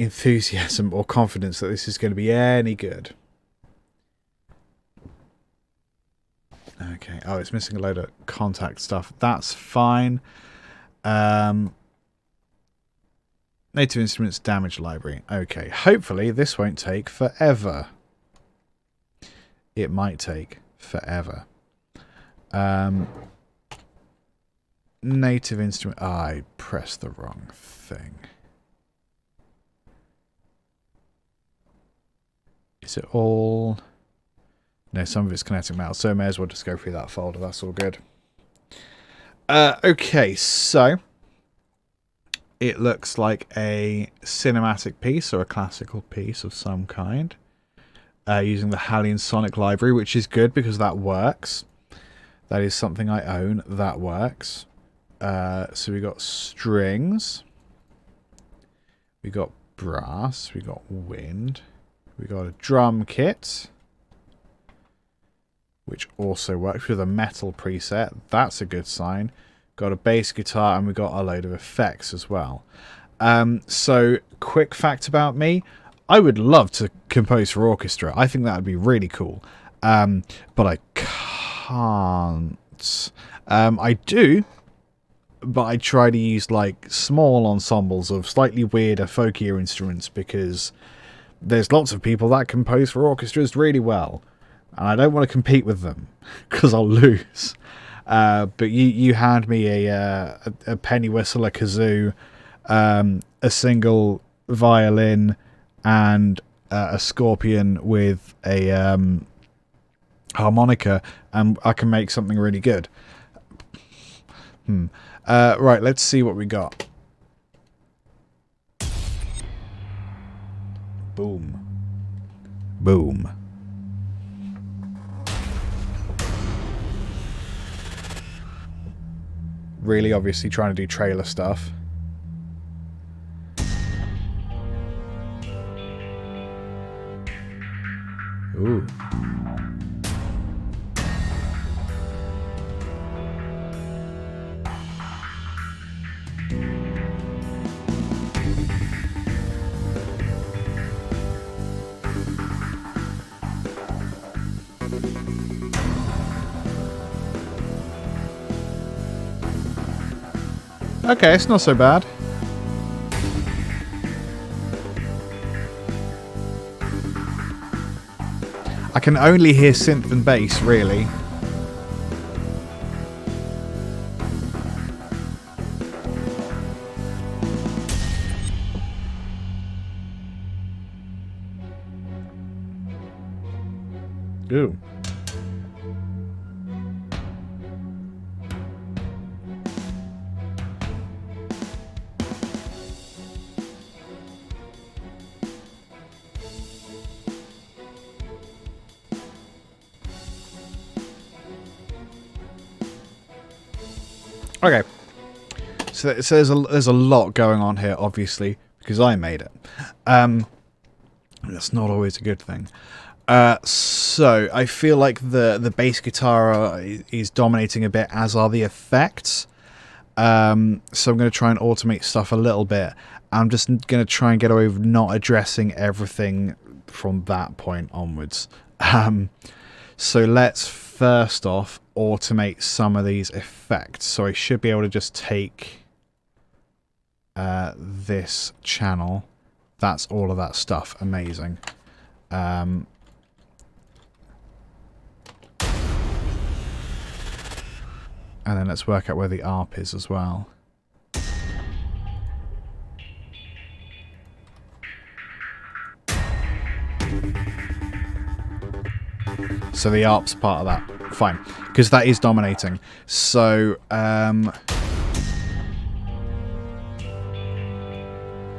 S1: enthusiasm or confidence that this is going to be any good. Okay. Oh, it's missing a load of contact stuff. That's fine. Native Instruments damage library. Okay. Hopefully this won't take forever. It might take forever. Native Instrument. I pressed the wrong thing. Is it all? No, some of it's Kinetic Metal, so I may as well just go through that folder. That's all good. Okay, so it looks like a cinematic piece or a classical piece of some kind, using the Hallian Sonic library, which is good because that works. That is something I own. That works. So we got strings. We got brass. We got wind. We got a drum kit, which also works with a metal preset. That's a good sign. Got a bass guitar, and we got a load of effects as well. So, quick fact about me. I would love to compose for orchestra. I think that would be really cool. But I can't. I do, but I try to use, like, small ensembles of slightly weirder, folkier instruments because there's lots of people that compose for orchestras really well, and I don't want to compete with them because I'll lose. But you hand me a penny whistle, a kazoo, a single violin, and a scorpion with a harmonica, and I can make something really good. Right, let's see what we got. Boom. Boom. really obviously trying to do trailer stuff. Ooh. Okay, it's not so bad. I can only hear synth and bass, really. Ooh. Okay, so there's a lot going on here, obviously, because I made it. That's not always a good thing. So I feel like the bass guitar is dominating a bit, as are the effects. So I'm going to try and automate stuff a little bit. I'm just going to try and get away with not addressing everything from that point onwards. So let's first off automate some of these effects. So I should be able to just take this channel. That's all of that stuff. Amazing. And then let's work out where the ARP is as well. So the ARP's part of that. Fine. Because that is dominating. So, I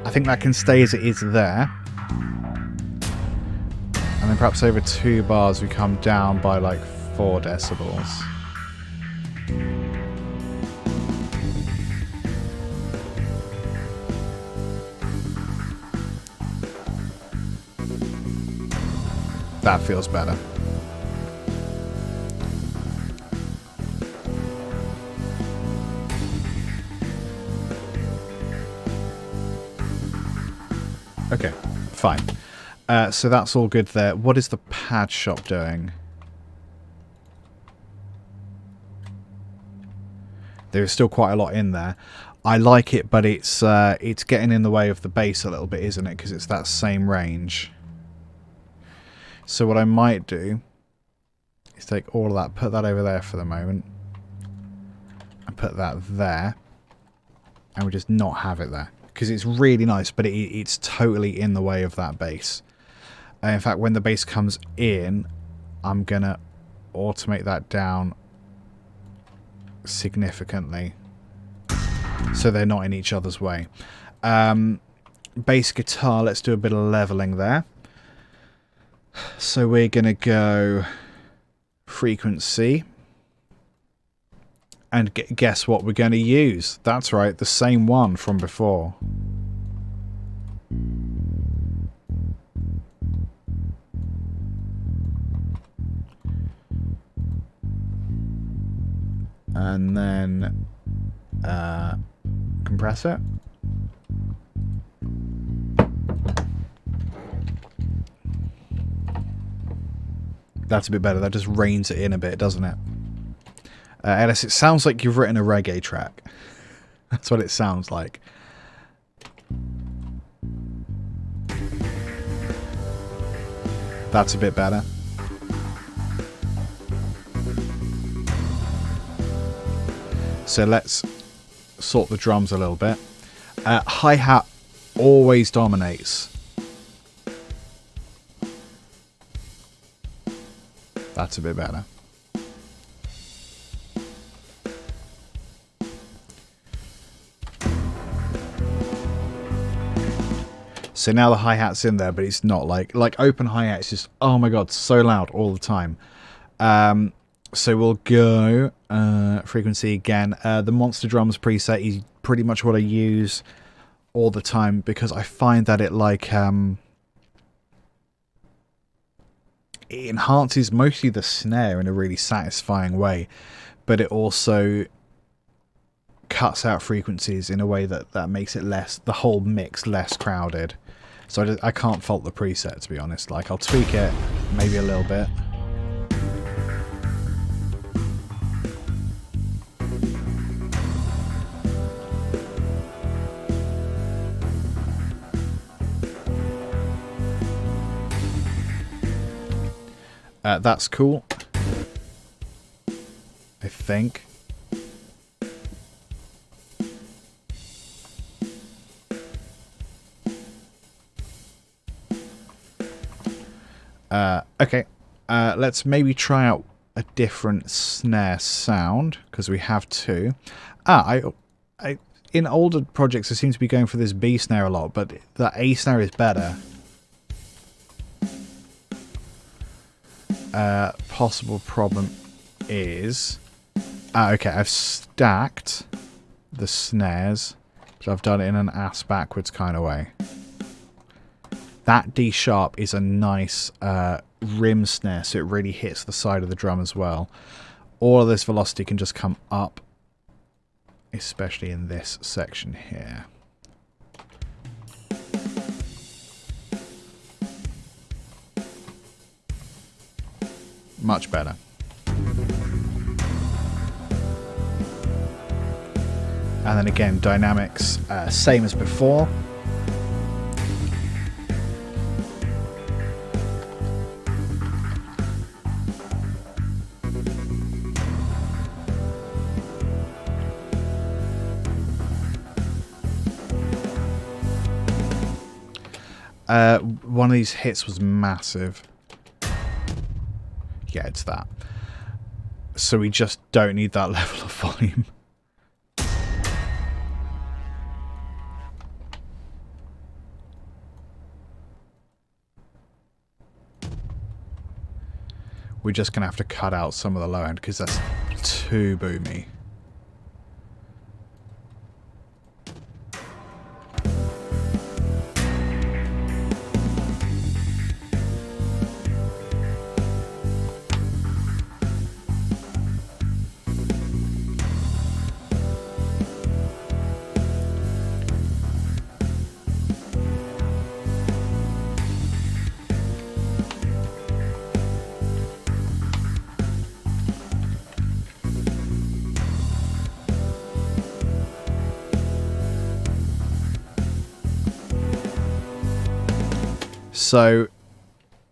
S1: think that can stay as it is there. And then perhaps over 2 bars we come down by like 4 decibels. That feels better. Okay, fine. So that's all good there. What is the pad shop doing? There's still quite a lot in there. I like it, but it's getting in the way of the bass a little bit, isn't it? Because it's that same range. So what I might do is take all of that, put that over there for the moment, and put that there, and we just not have it there. Because it's really nice, but it's totally in the way of that bass. In fact, when the bass comes in, I'm going to automate that down significantly, so they're not in each other's way. Bass guitar, let's do a bit of leveling there. So we're going to go frequency. And guess what we're going to use? That's right, the same one from before. And then compress it. That's a bit better. That just reins it in a bit, doesn't it? Ellis, it sounds like you've written a reggae track. That's what it sounds like. That's a bit better. So let's sort the drums a little bit. Hi-hat always dominates. That's a bit better. So now the hi-hat's in there, but it's not like open hi-hat. It's just, oh my god, so loud all the time. So we'll go frequency again. The Monster Drums preset is pretty much what I use all the time because I find that it it enhances mostly the snare in a really satisfying way, but it also cuts out frequencies in a way that makes it the whole mix less crowded. So I can't fault the preset, to be honest. Like, I'll tweak it maybe a little bit. That's cool, I think. Okay, let's maybe try out a different snare sound, because we have two. I in older projects I seem to be going for this B snare a lot, but the A snare is better. Possible problem is... okay, I've stacked the snares, so I've done it in an ass backwards kind of way. That D sharp is a nice rim snare, so it really hits the side of the drum as well. All of this velocity can just come up, especially in this section here. Much better. And then again, dynamics, same as before. One of these hits was massive. Yeah, it's that. So we just don't need that level of volume. We're just going to have to cut out some of the low end because that's too boomy. So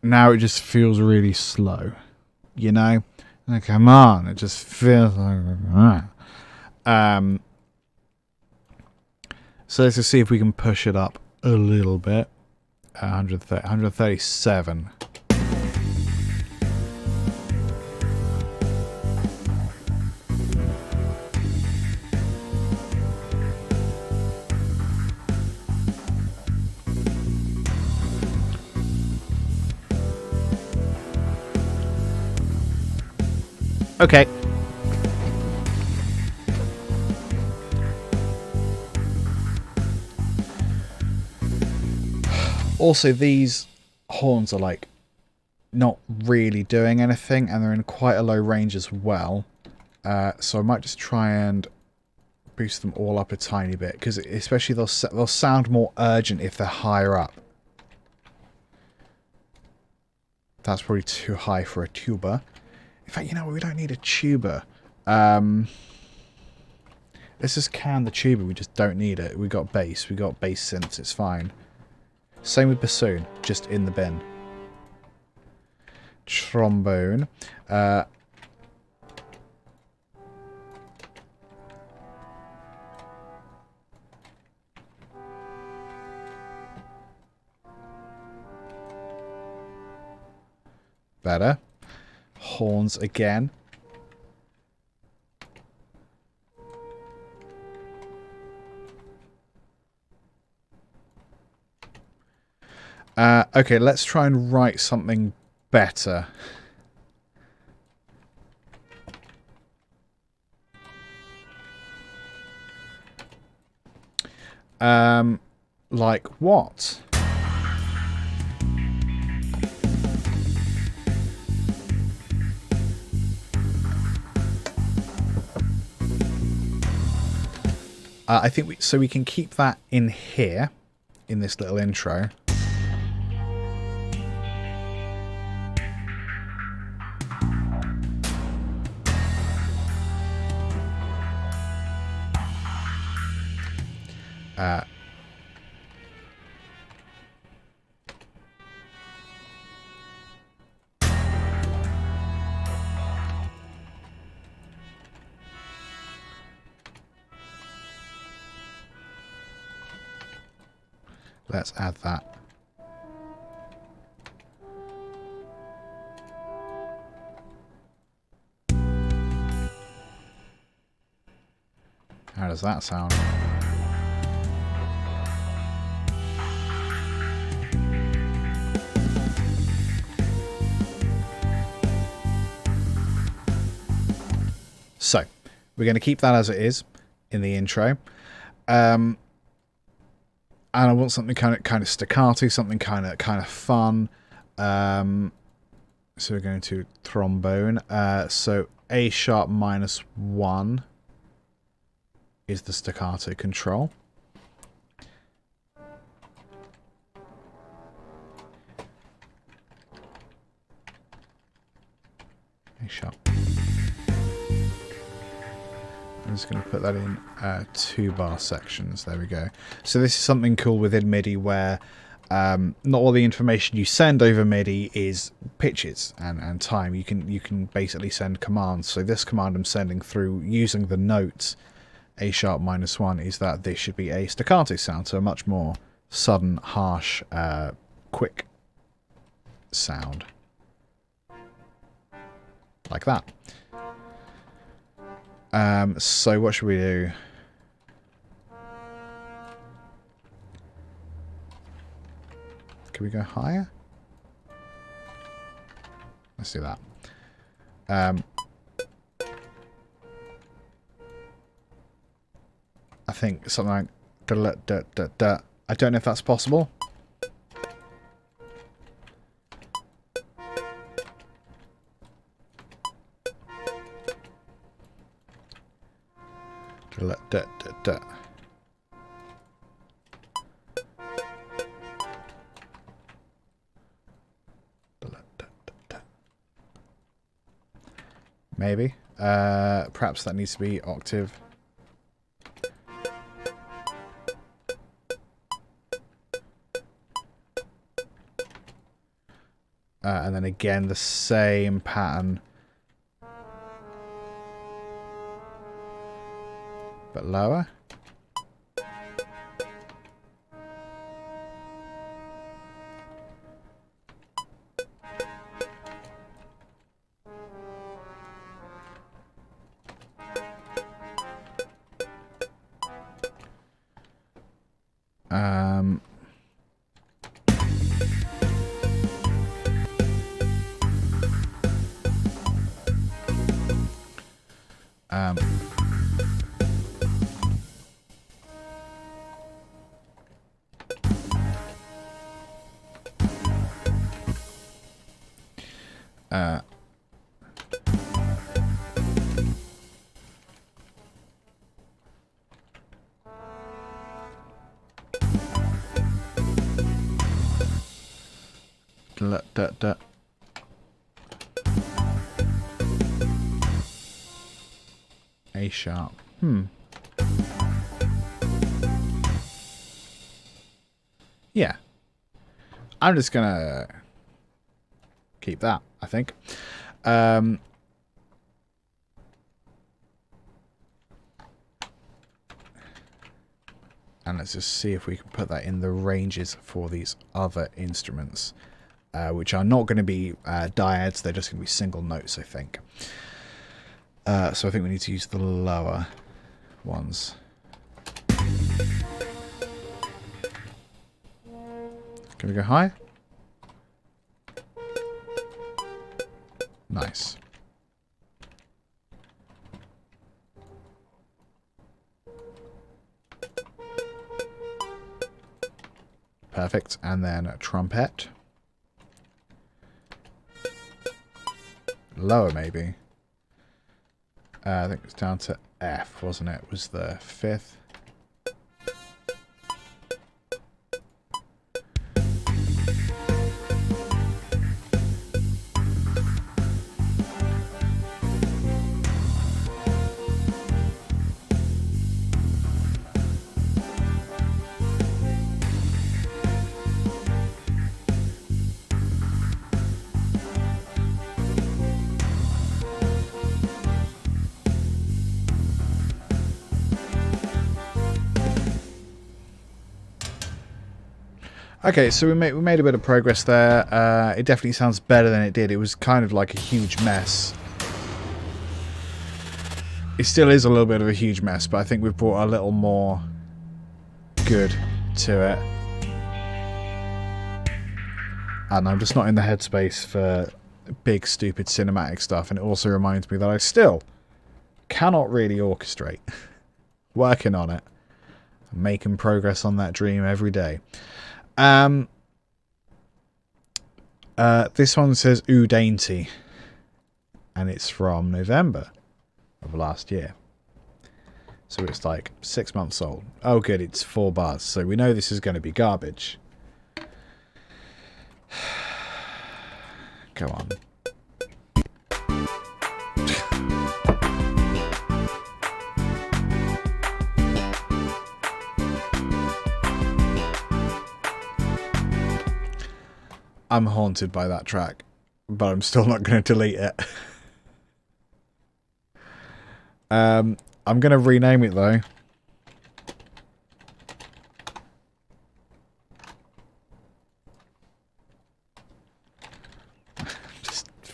S1: now it just feels really slow, you know? Like, come on, it just feels like... so let's just see if we can push it up a little bit. 137. Okay. Also, these horns are like not really doing anything, and they're in quite a low range as well. So I might just try and boost them all up a tiny bit, because especially they'll sound more urgent if they're higher up. That's probably too high for a tuba. In fact, you know what? We don't need a tuba. Let's just can the tuba. We just don't need it. We got bass. We got bass synths. It's fine. Same with bassoon. Just in the bin. Trombone. Better. Horns again. Okay, let's try and write something better. Like what? I think we can keep that in here, in this little intro. Let's add that. How does that sound? So, we're going to keep that as it is in the intro. And I want something kind of staccato, something kind of fun. So we're going to trombone. So A sharp -1 is the staccato control. A sharp. I'm just going to put that in 2-bar sections. There we go. So this is something cool within MIDI where not all the information you send over MIDI is pitches and time. You can basically send commands. So this command I'm sending through using the notes A sharp -1 is that this should be a staccato sound, so a much more sudden, harsh, quick sound. Like that. So what should we do? Can we go higher? Let's do that. I think something like da. I don't know if that's possible. Da. Maybe. Perhaps that needs to be octave. And then again, the same pattern. But lower. A sharp. Yeah. I'm just gonna keep that, I think. And let's just see if we can put that in the ranges for these other instruments, which are not going to be dyads, they're just going to be single notes, I think. So I think we need to use the lower ones. Can we go high? Nice. Perfect. And then a trumpet. Lower, maybe. I think it was down to F, wasn't it? Was the 5th. Okay, so we made a bit of progress there. It definitely sounds better than it did. It was kind of like a huge mess. It still is a little bit of a huge mess, but I think we've brought a little more good to it. And I'm just not in the headspace for big, stupid cinematic stuff. And it also reminds me that I still cannot really orchestrate. Working on it. Making progress on that dream every day. This one says Ooh Dainty, and it's from November of last year, so it's like 6 months old. Oh good, it's 4 bars, so we know this is going to be garbage. Come on. I'm haunted by that track, but I'm still not going to delete it. I'm going to rename it though.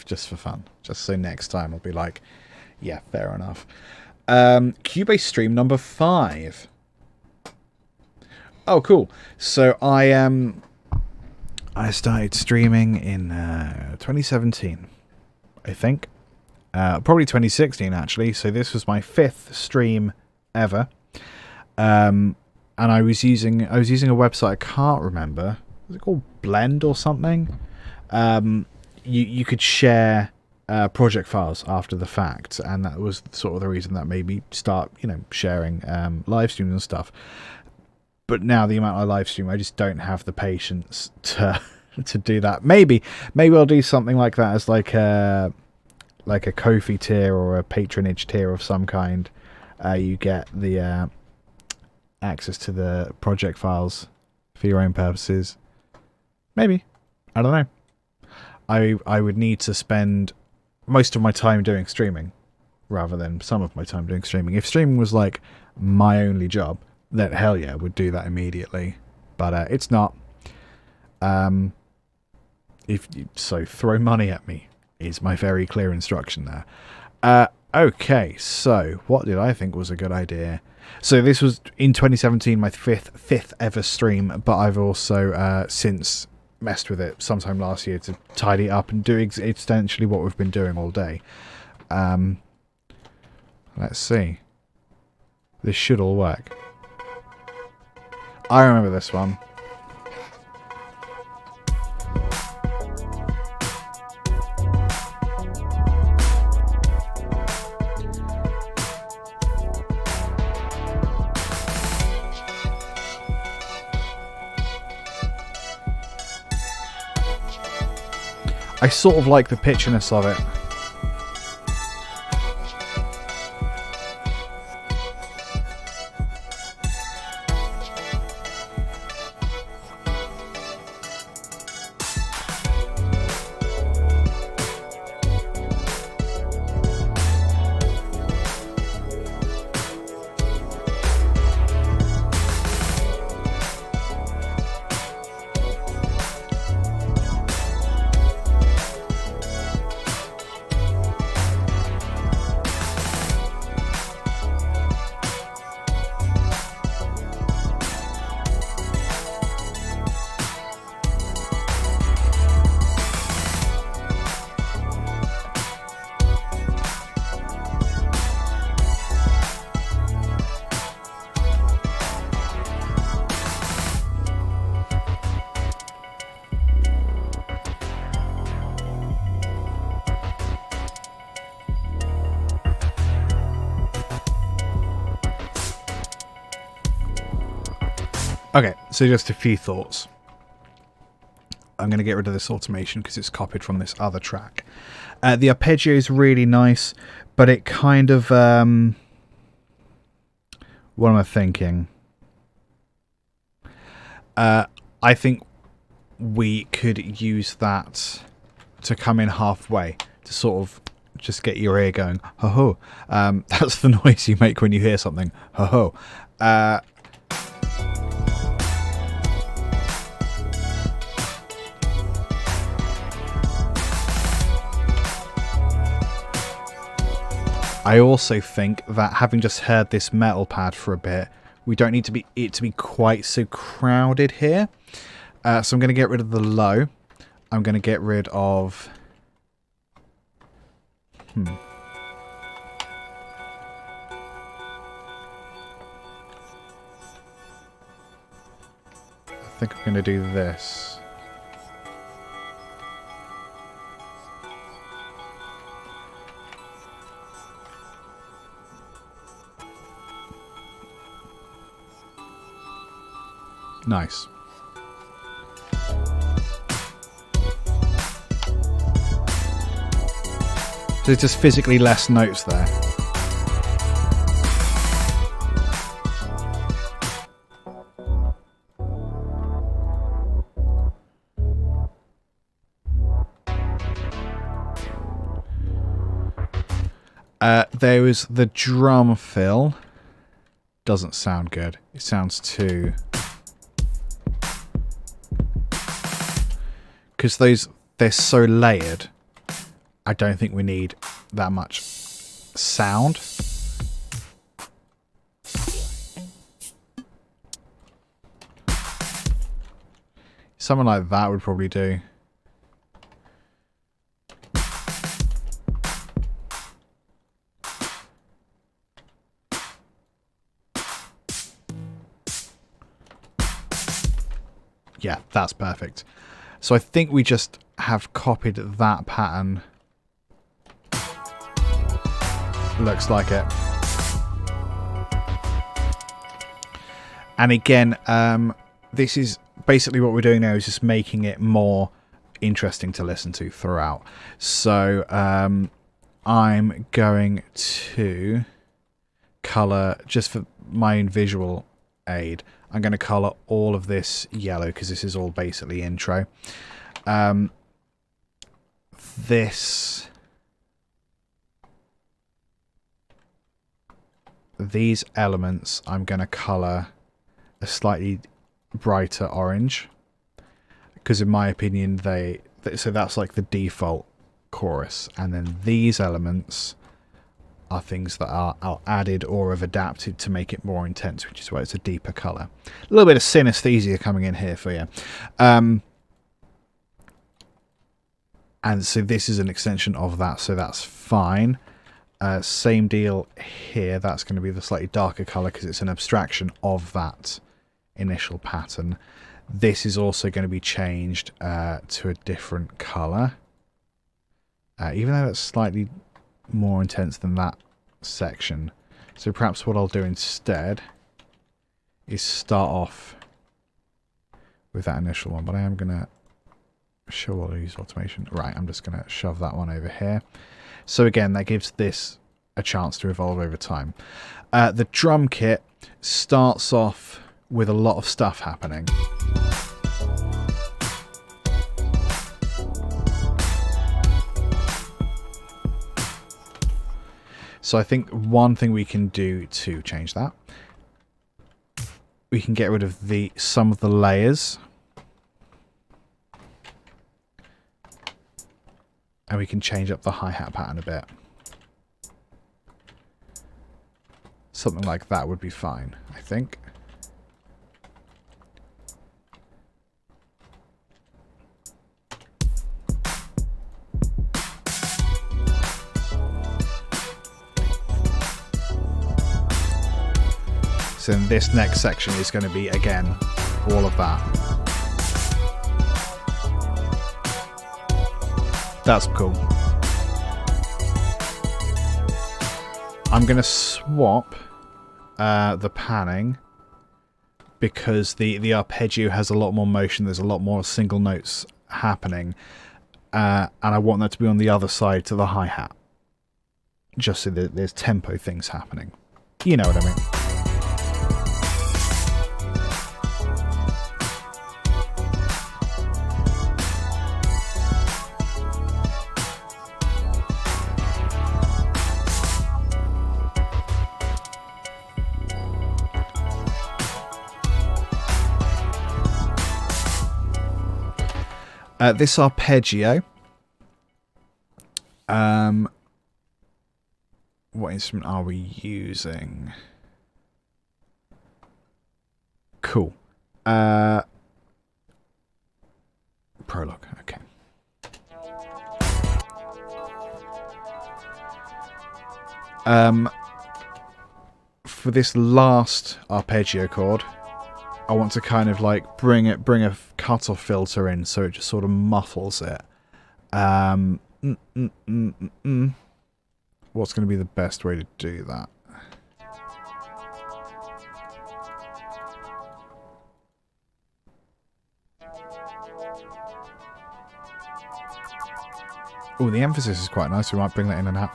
S1: Just for fun. Just so next time I'll be like, yeah, fair enough. Cubase stream number 5. Oh, cool. So I started streaming in 2017, I think. Probably 2016, actually. So this was my 5th stream ever. And I was using a website I can't remember. Was it called Blend or something? You could share project files after the fact, and that was sort of the reason that made me start, sharing live streams and stuff. But now the amount I live stream, I just don't have the patience to do that. Maybe I'll do something like that as like a Ko-fi tier or a patronage tier of some kind. You get the access to the project files for your own purposes. Maybe. I don't know. I would need to spend most of my time doing streaming rather than some of my time doing streaming. If streaming was like my only job, then hell yeah, would do that immediately. But it's not. So throw money at me is my very clear instruction there. Okay, so what did I think was a good idea? So this was in 2017, my fifth ever stream, but I've also since messed with it sometime last year to tidy it up and do essentially what we've been doing all day. Let's see. This should all work. I remember this one. I sort of like the pitchiness of it. Okay, so just a few thoughts. I'm going to get rid of this automation because it's copied from this other track. The arpeggio is really nice, but it kind of... what am I thinking? I think we could use that to come in halfway to sort of just get your ear going. Ho ho. That's the noise you make when you hear something. Ho ho. I also think that having just heard this metal pad for a bit, we don't need it to be quite so crowded here. So I'm going to get rid of the low. I'm going to get rid of... I think I'm going to do this. Nice. So it's just physically less notes there. There is the drum fill. Doesn't sound good. It sounds too... Because they're so layered, I don't think we need that much sound. Something like that would probably do. Yeah, that's perfect. So I think we just have copied that pattern. Looks like it. And again, this is basically what we're doing now is just making it more interesting to listen to throughout. So I'm going to color, just for my own visual aid, I'm going to colour all of this yellow because this is all basically intro. These elements I'm going to colour a slightly brighter orange because in my opinion so that's like the default chorus, and then these elements are things that are added or have adapted to make it more intense, which is why it's a deeper colour. A little bit of synesthesia coming in here for you. And so this is an extension of that, so that's fine. Same deal here. That's going to be the slightly darker colour because it's an abstraction of that initial pattern. This is also going to be changed to a different colour. Even though it's slightly more intense than that section. So perhaps what I'll do instead is start off with that initial one, but I am going to show all use automation. Right, I'm just going to shove that one over here. So again, that gives this a chance to evolve over time. The drum kit starts off with a lot of stuff happening. So I think one thing we can do to change that, we can get rid of some of the layers. And we can change up the hi-hat pattern a bit. Something like that would be fine, I think. So then this next section is going to be, again, all of that. That's cool. I'm going to swap the panning because the arpeggio has a lot more motion. There's a lot more single notes happening, and I want that to be on the other side to the hi-hat, just so that there's tempo things happening. You know what I mean? This arpeggio, what instrument are we using? Cool. Prologue, okay. For this last arpeggio chord, I want to kind of like bring a cutoff filter in so it just sort of muffles it. What's going to be the best way to do that? Oh, the emphasis is quite nice. We might bring that in and out.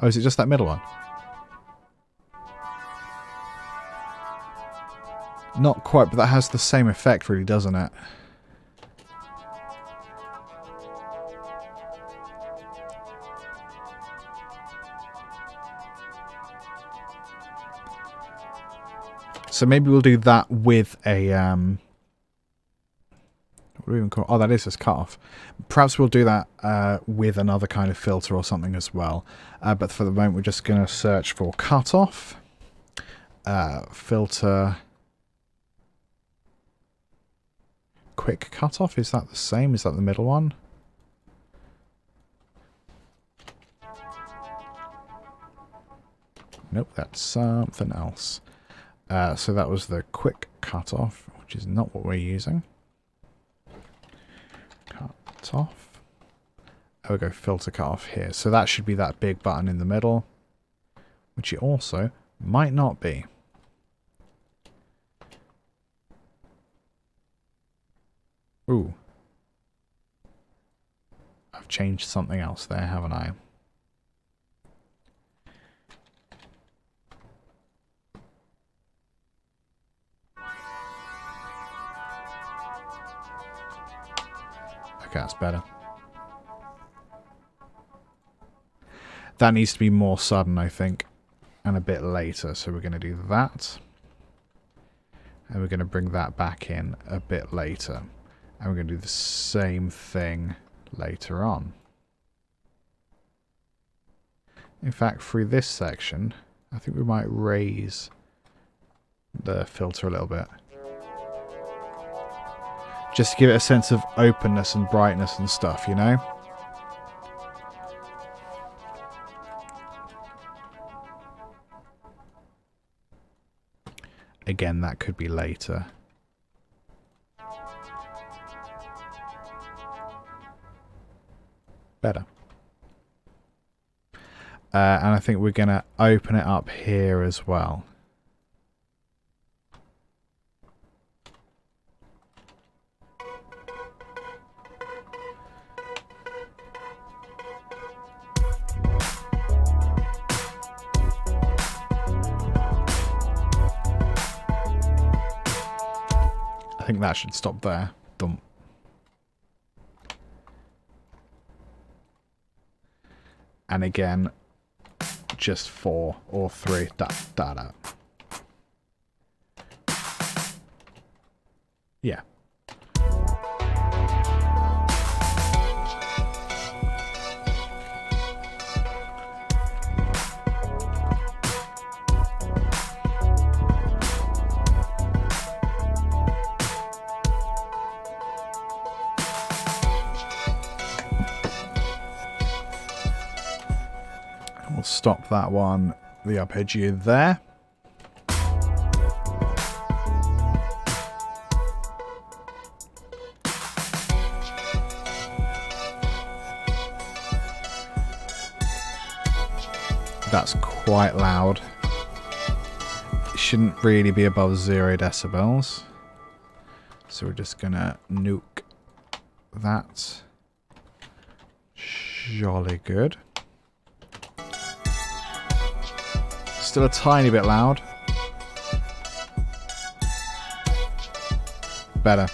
S1: Oh, is it just that middle one? Not quite, but that has the same effect, really, doesn't it? So maybe we'll do that with a what do we even call it? Oh, that is just cutoff. Perhaps we'll do that with another kind of filter or something as well. But for the moment, we're just going to search for cutoff, filter, quick cutoff. Is that the same? Is that the middle one? Nope, that's something else. So that was the quick cutoff, which is not what we're using. Cutoff. We'll go filter cutoff here. So that should be that big button in the middle, which it also might not be. Ooh. I've changed something else there, haven't I? Okay, that's better. That needs to be more sudden, I think, and a bit later. So we're going to do that. And we're going to bring that back in a bit later. And we're going to do the same thing later on. In fact, through this section, I think we might raise the filter a little bit. Just to give it a sense of openness and brightness and stuff, you know? Again, that could be later. Better. And I think we're going to open it up here as well. I think that should stop there. Dum. And again, just 4 or 3. Da, da, da. Yeah. Stop that one, the arpeggio there. that's quite loud. It shouldn't really be above 0 decibels. So we're just gonna nuke that. Jolly good. Still a tiny bit loud. Better.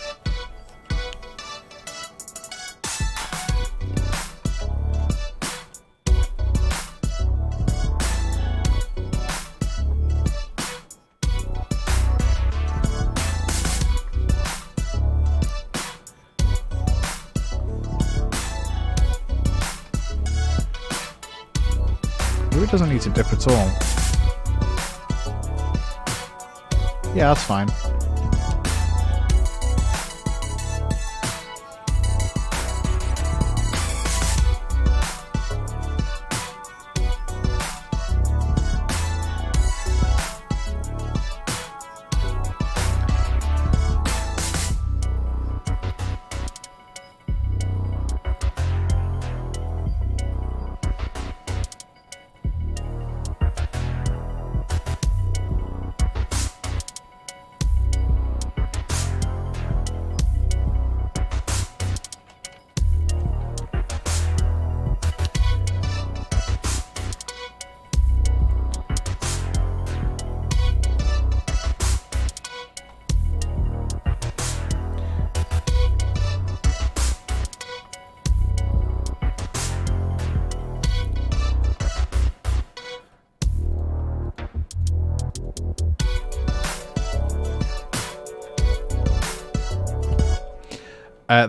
S1: It doesn't need to dip at all. Yeah, that's fine.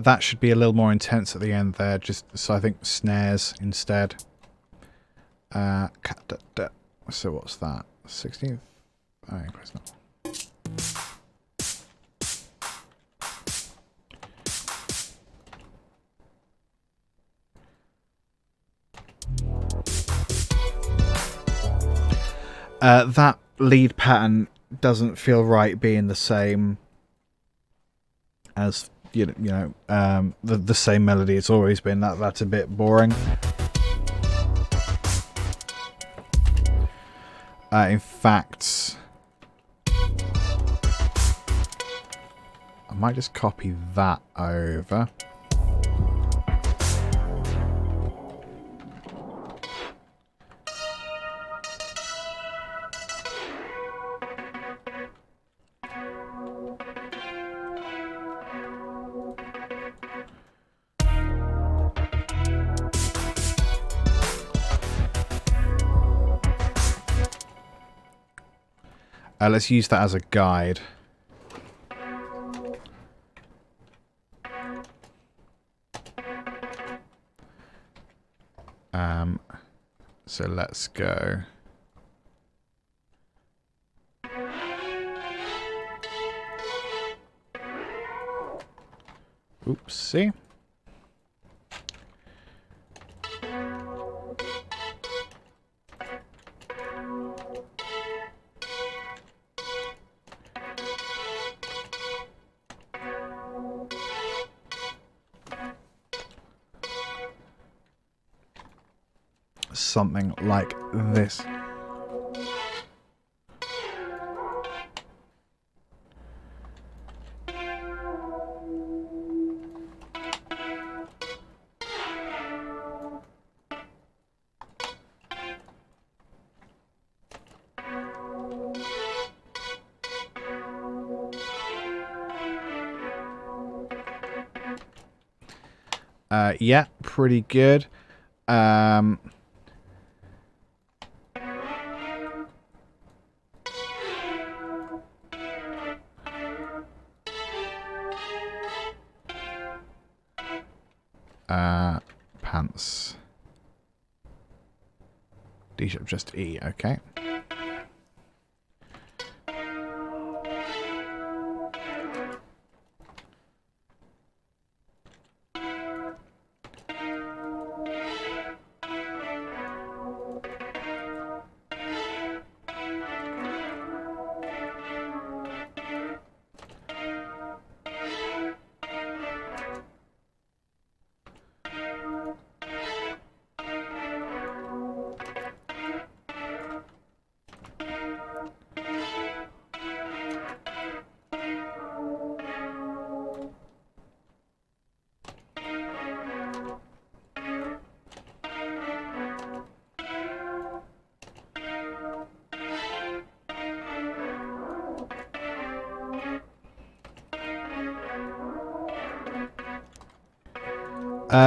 S1: That should be a little more intense at the end there, just so I think snares instead. So what's that? 16th? Oh, press not. That lead pattern doesn't feel right being the same as the same melody it's always been. That's a bit boring. In fact, I might just copy that over. Let's use that as a guide. So let's go. Oopsie. Something like this. Yeah, pretty good. Pants. D sharp, just E, okay.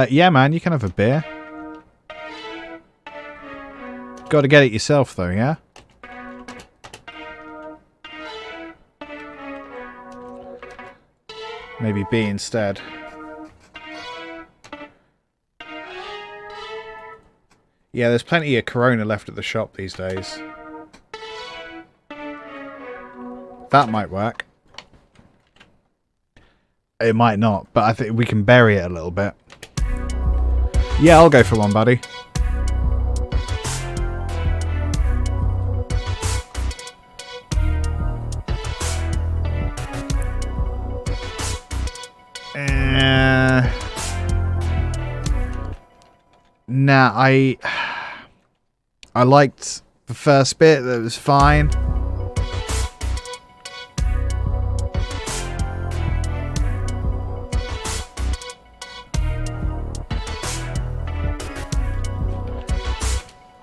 S1: Yeah, man, you can have a beer. Got to get it yourself, though, yeah? Maybe B instead. Yeah, there's plenty of Corona left at the shop these days. That might work. It might not, but I think we can bury it a little bit. Yeah, I'll go for one, buddy. Nah, I liked the first bit. That was fine.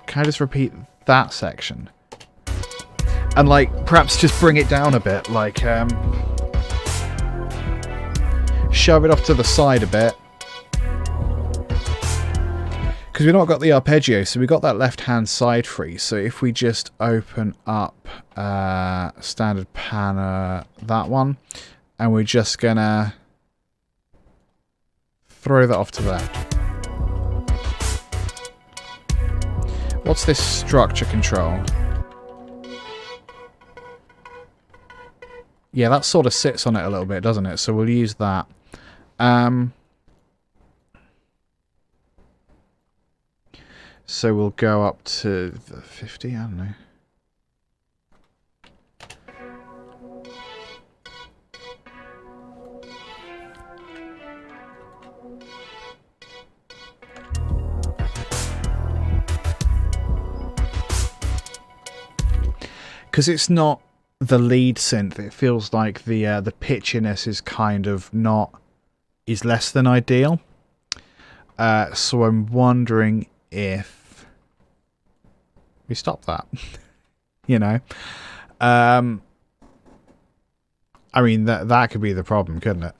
S1: Can I just repeat that section? And, like, perhaps just bring it down a bit. Like, shove it off to the side a bit. Because we've not got the arpeggio, so we've got that left-hand side free. So if we just open up standard panner, that one, and we're just going to throw that off to there. What's this structure control? Yeah, that sort of sits on it a little bit, doesn't it? So we'll use that. So we'll go up to the 50, I don't know. Because it's not the lead synth, it feels like the pitchiness is kind of is less than ideal. So I'm wondering if we stop that. You know, I mean that could be the problem, couldn't it?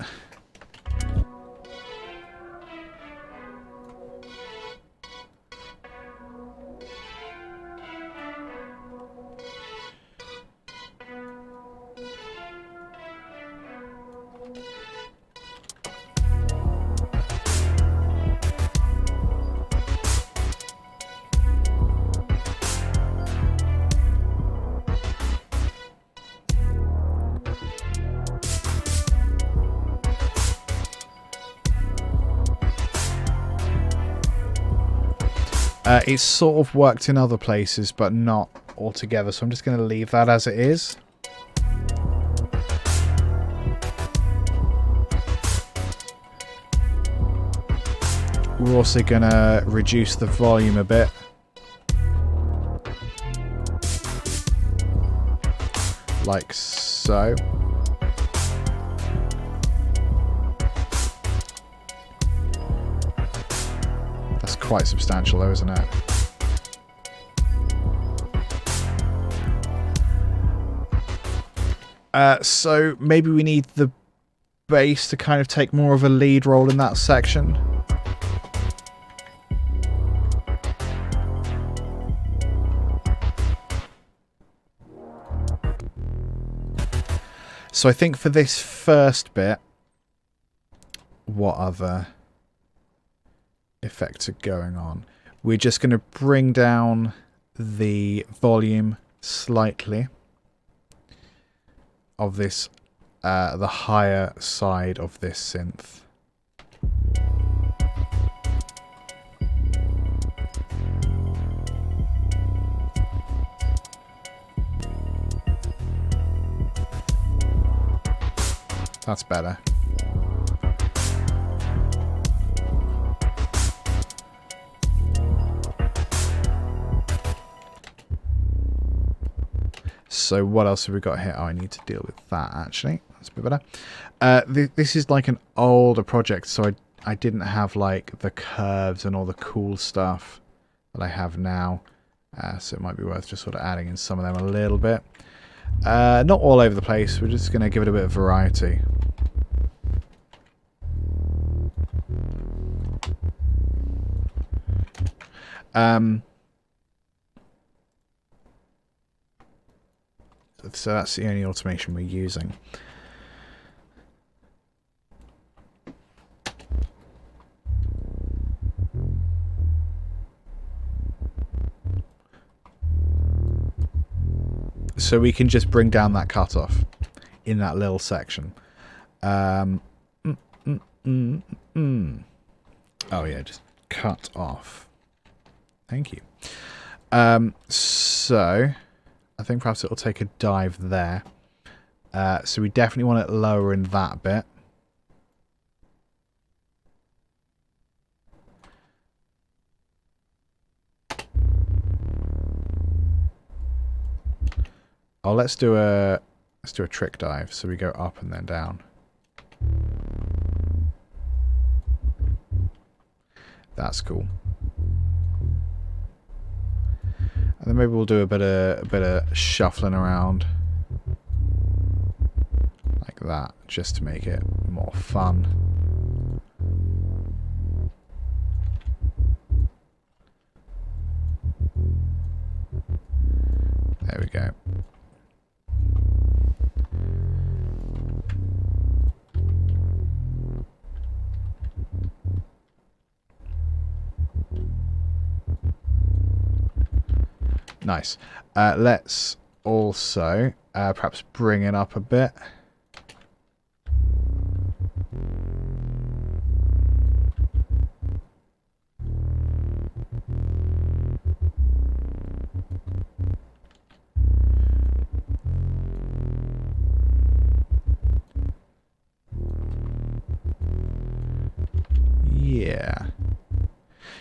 S1: It's sort of worked in other places, but not altogether, so I'm just going to leave that as it is. We're also going to reduce the volume a bit. Like so. That's quite substantial though, isn't it? So maybe we need the bass to kind of take more of a lead role in that section. So I think for this first bit, what other effects are going on? We're just going to bring down the volume slightly of this, the higher side of this synth. That's better. So what else have we got here? Oh, I need to deal with that, actually. That's a bit better. This is like an older project, so I didn't have like the curves and all the cool stuff that I have now. So it might be worth just sort of adding in some of them a little bit. Not all over the place. We're just going to give it a bit of variety. So that's the only automation we're using. So we can just bring down that cutoff in that little section. Oh yeah, just cut off. Thank you. So I think perhaps it'll take a dive there. So we definitely want it lower in that bit. Oh, let's do a trick dive. So we go up and then down. That's cool. And then maybe we'll do a bit of shuffling around like that, just to make it more fun. There we go. Nice. Let's also perhaps bring it up a bit. Yeah.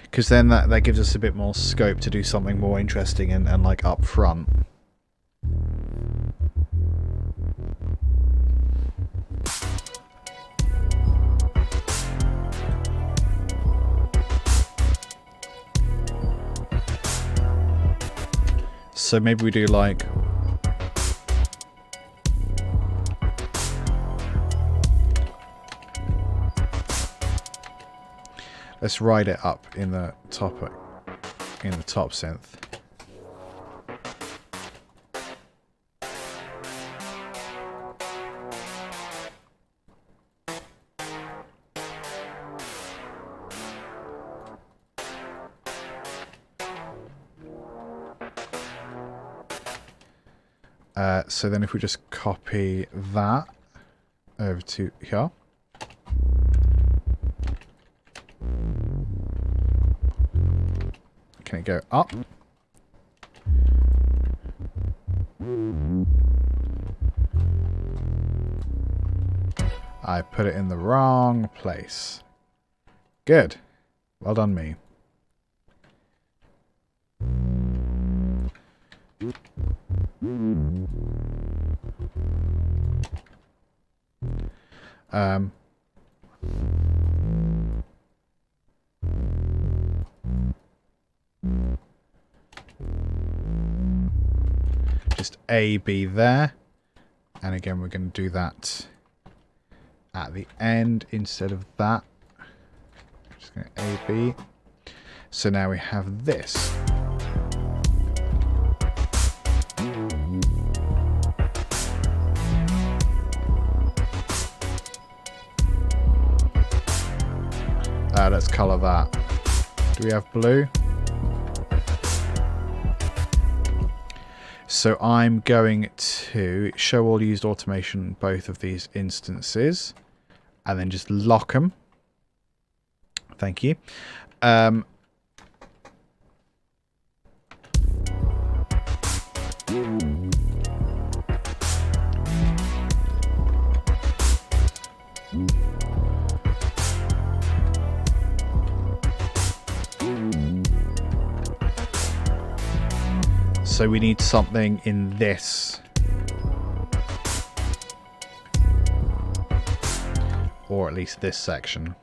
S1: Because then that gives us a bit more scope to do something more interesting and like up front. So maybe we do like... Let's ride it up in the top synth. So then if we just copy that over to here. Can it go up? I put it in the wrong place. Good. Well done, me. Just A, B there. And again, we're going to do that at the end instead of that. Just going to A, B. So now we have this. Let's color that. Do we have blue? So I'm going to show all used automation, both of these instances, and then just lock them. Thank you. So we need something in this. Or at least this section.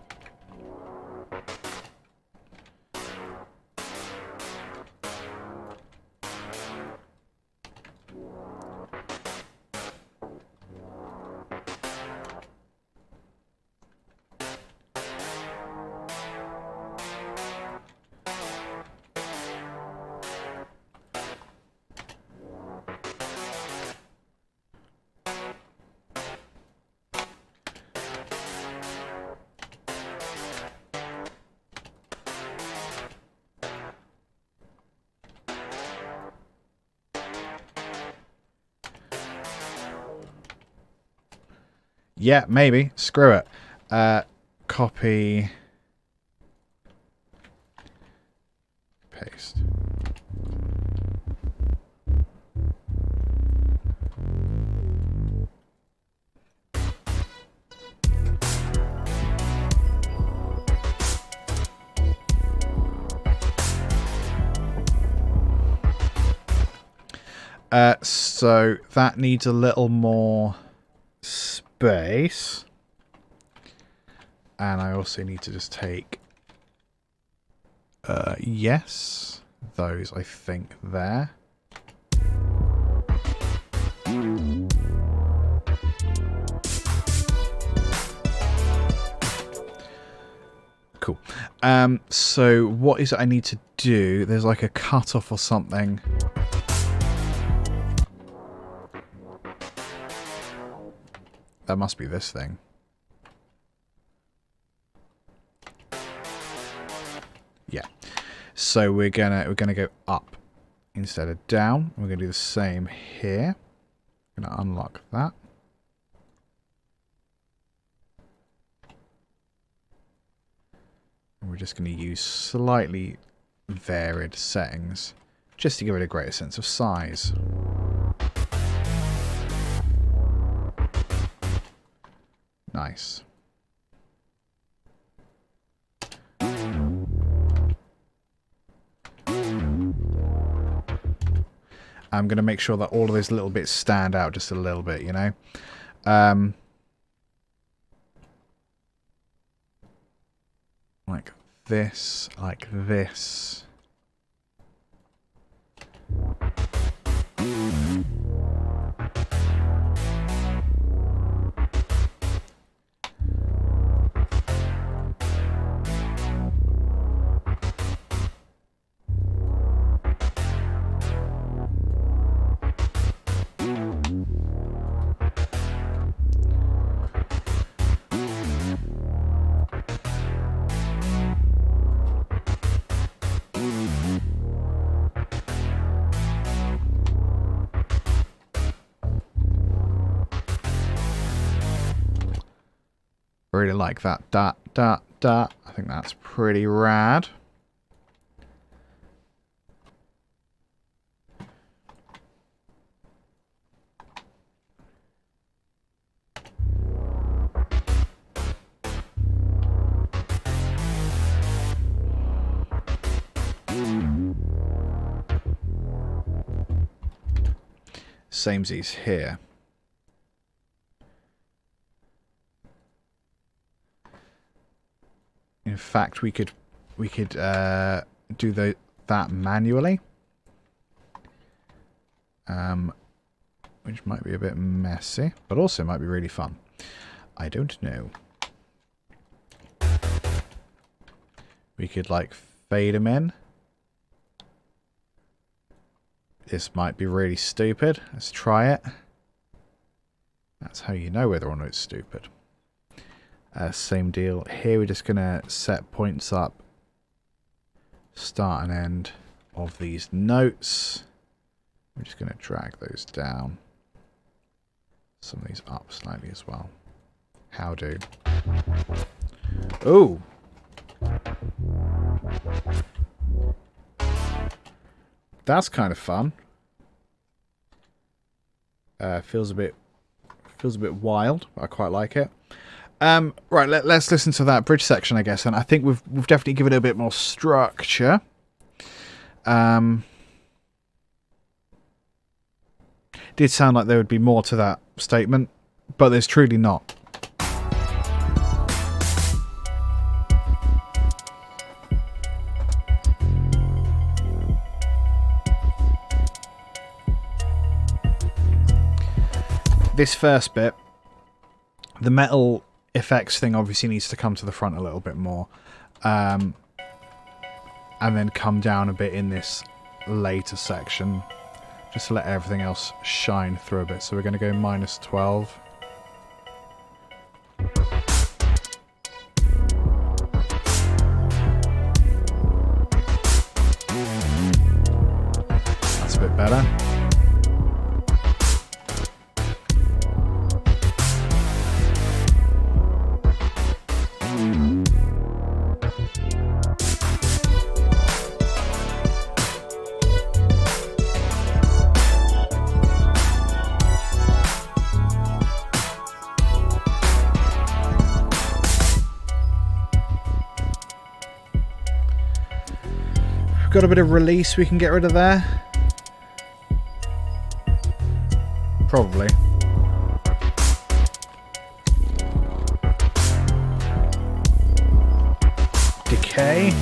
S1: Yeah, maybe. Screw it. Copy. Paste. So that needs a little more space. And I also need to just take, yes, those I think there. Cool. So what is it I need to do? There's like a cutoff or something. That must be this thing. Yeah. So we're gonna go up instead of down. We're gonna do the same here. Gonna unlock that. And we're just gonna use slightly varied settings just to give it a greater sense of size. Nice. I'm going to make sure that all of those little bits stand out just a little bit, you know. Like this, like this. Really like that. Da, da, da. I think that's pretty rad. Samesies here. In fact, we could do that manually, which might be a bit messy, but also might be really fun. I don't know. We could like fade them in. This might be really stupid. Let's try it. That's how you know whether or not it's stupid. Same deal here. We're just gonna set points up, start and end of these notes. We're just gonna drag those down, some of these up slightly as well. How do? Ooh, that's kind of fun. Feels a bit wild, but I quite like it. Right, let's listen to that bridge section, I guess, and I think we've definitely given it a bit more structure. Did sound like there would be more to that statement, but there's truly not. This first bit, the metal effects thing obviously needs to come to the front a little bit more, and then come down a bit in this later section, just to let everything else shine through a bit. So we're going to go -12. That's a bit better. We've got a bit of release we can get rid of there. Probably. Decay.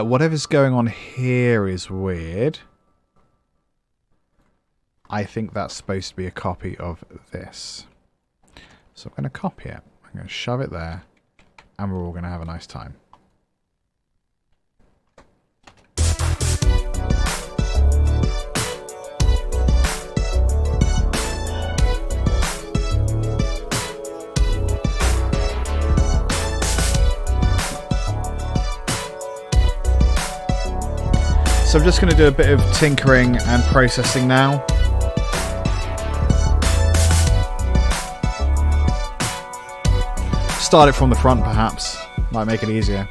S1: Whatever's going on here is weird. I think that's supposed to be a copy of this. So I'm going to copy it. I'm going to shove it there. And we're all going to have a nice time. So I'm just going to do a bit of tinkering and processing now. Start it from the front, perhaps. Might make it easier.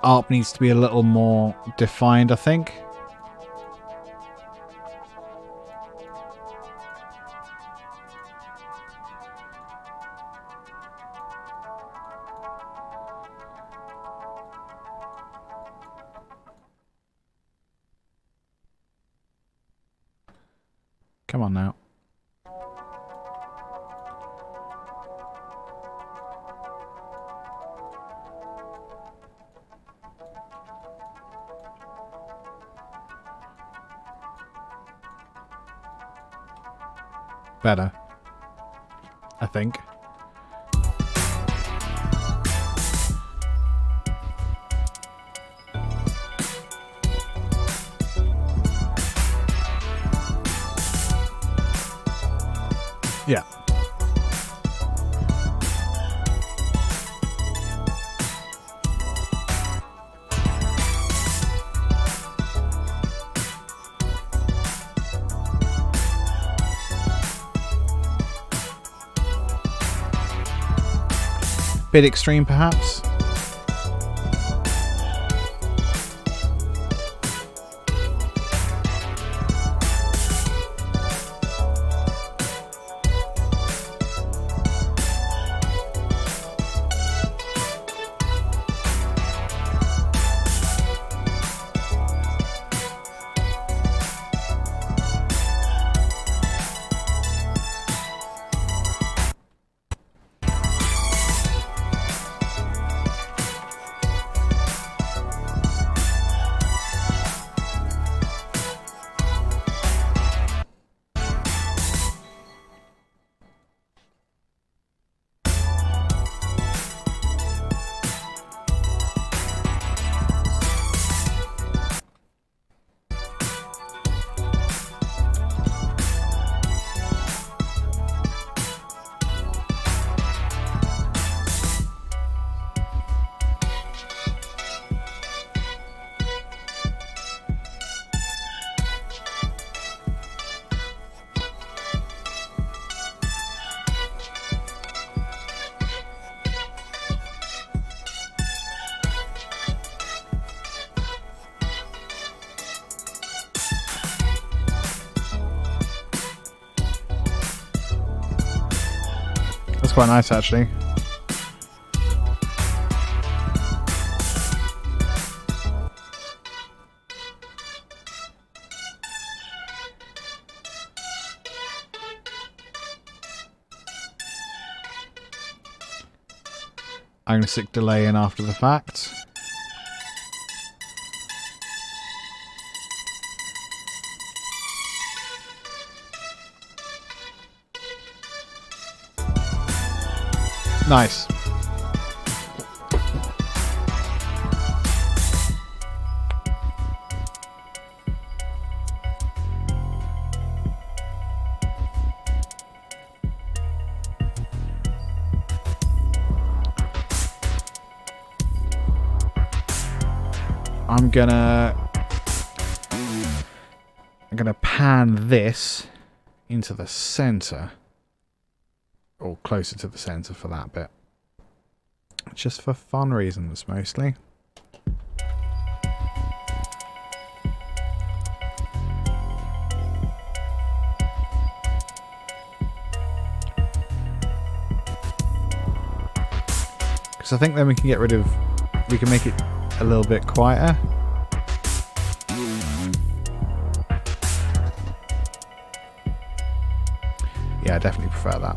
S1: ARP needs to be a little more defined, I think. Come on now. Better, I think. Yeah. bit extreme perhaps. That's quite nice, actually. I'm going to stick delay in after the fact. Nice. I'm gonna pan this into the center, or closer to the center for that bit, just for fun reasons mostly. Because I think then we can make it a little bit quieter. Yeah, I definitely prefer that.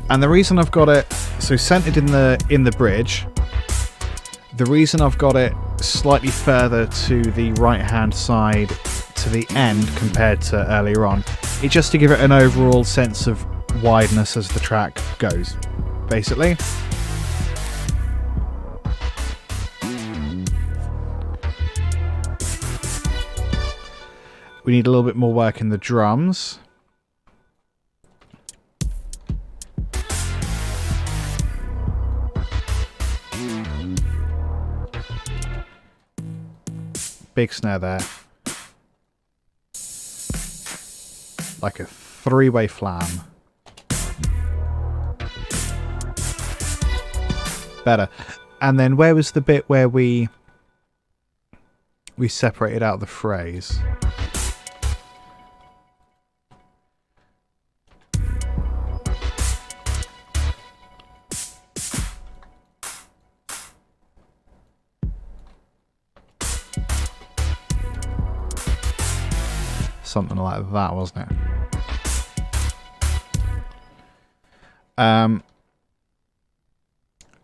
S1: And the reason I've got it so centered in the bridge, the reason I've got it slightly further to the right hand side to the end compared to earlier on, it's just to give it an overall sense of wideness as the track goes, basically. We need a little bit more work in the drums. Big snare there. Like a three-way flam. Better. And then where was the bit where we separated out the phrase? Something like that, wasn't it?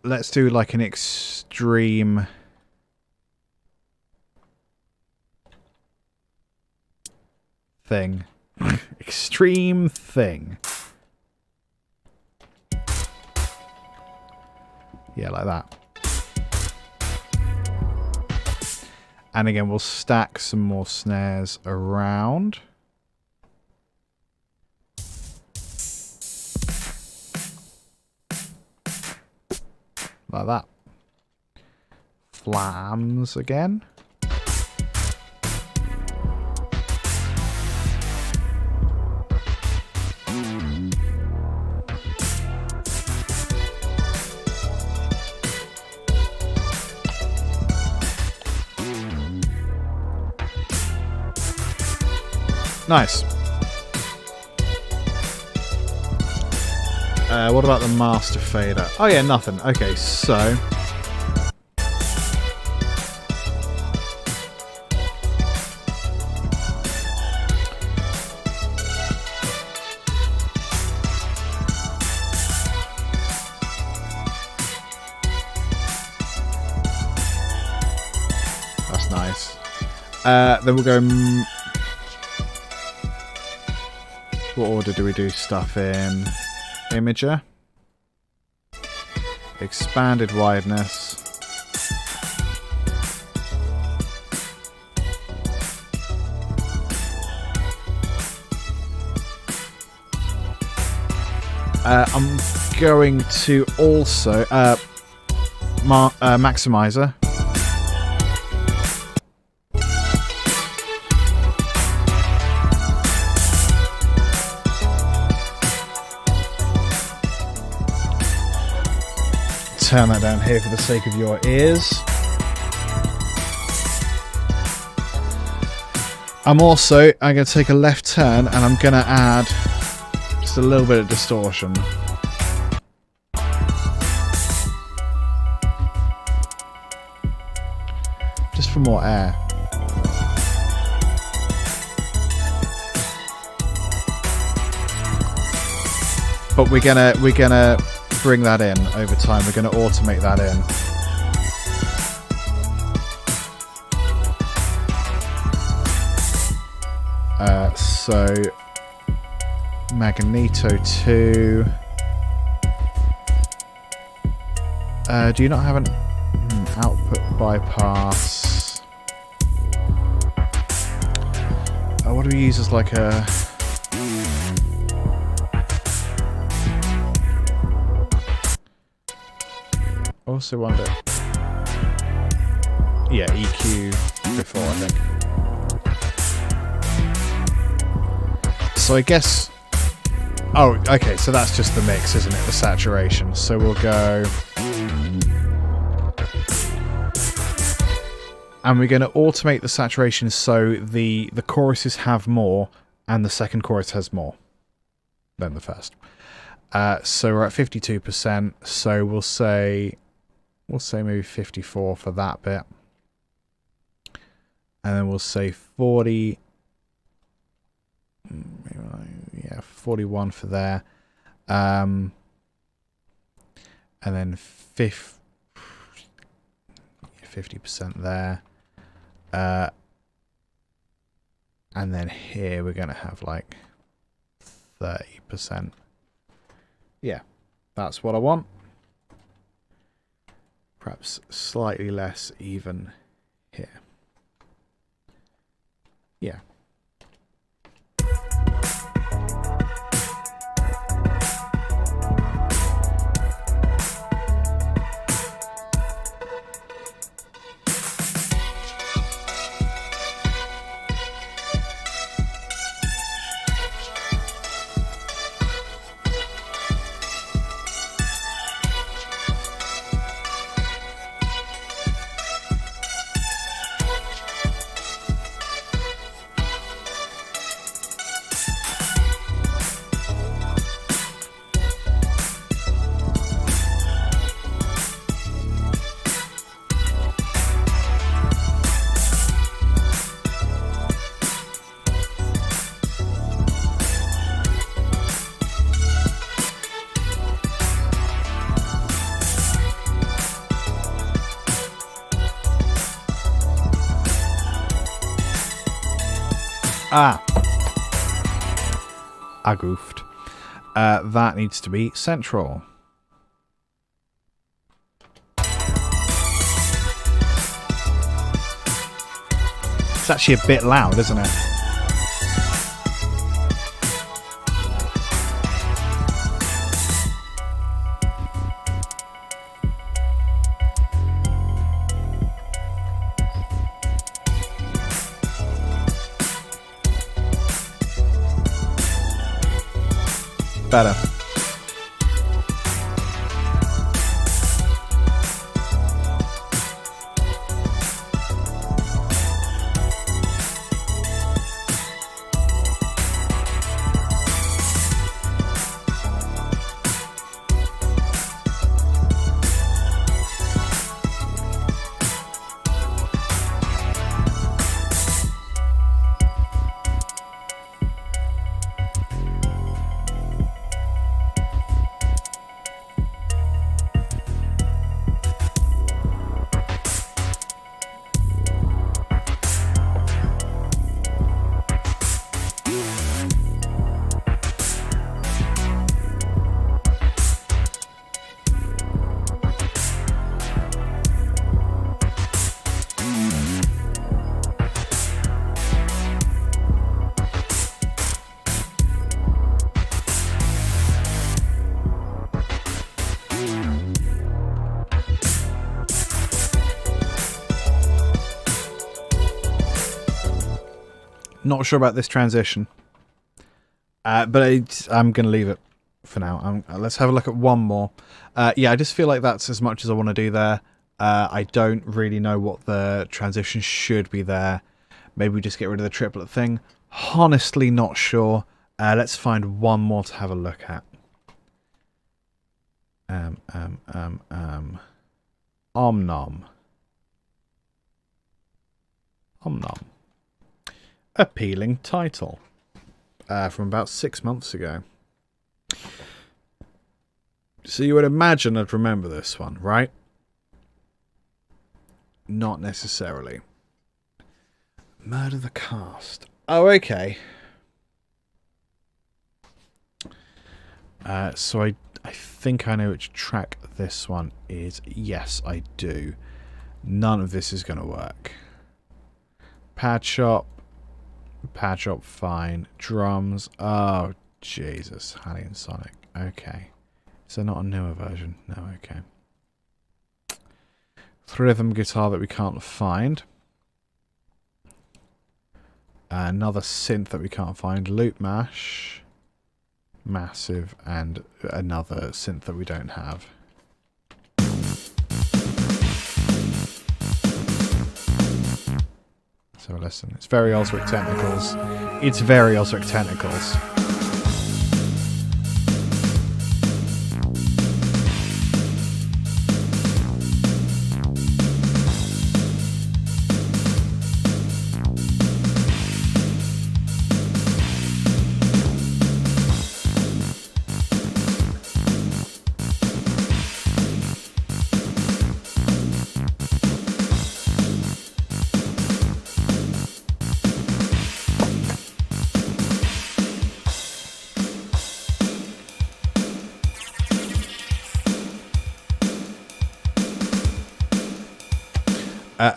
S1: Let's do like an extreme thing. Extreme thing. Yeah, like that. And again, we'll stack some more snares around. Like that. clams again. Nice. What about the master fader? Oh yeah, nothing. Okay, so that's nice. Then we'll go. What order do we do stuff in? Imager. Expanded wideness. I'm going to also maximizer. Turn that down here for the sake of your ears. I'm going to take a left turn and I'm going to add just a little bit of distortion. Just for more air. But we're gonna bring that in over time. We're going to automate that in. So Magneto 2. Do you not have an output bypass? What do we use as like a... Also wonder... Yeah, EQ before, I think. So I guess... Oh, okay, so that's just the mix, isn't it? The saturation. So we'll go... And we're going to automate the saturation so the choruses have more and the second chorus has more than the first. So we're at 52%, so we'll say maybe 54 for that bit. And then we'll say 40... Yeah, 41 for there. And then 50% there. And then here we're going to have like 30%. Yeah, that's what I want. Perhaps slightly less even here. Yeah. I goofed. That needs to be central. It's actually a bit loud, isn't it? Better. Not sure about this transition, but I'm going to leave it for now. Let's have a look at one more. Yeah, I just feel like that's as much as I want to do there. I don't really know what the transition should be there. Maybe we just get rid of the triplet thing. Honestly, not sure. Let's find one more to have a look at. Om nom. Appealing title from about 6 months ago. So you would imagine I'd remember this one, right? Not necessarily. Murder the Cast. Oh, okay. So I think I know which track this one is. Yes, I do. None of this is going to work. Pad shop, fine. Drums. Oh, Jesus. Halley and Sonic. Okay. Is there not a newer version? No, okay. Rhythm guitar that we can't find. Another synth that we can't find. Loop mash. Massive. And another synth that we don't have. So listen, it's very Osric Technicals. It's very Osric Technicals.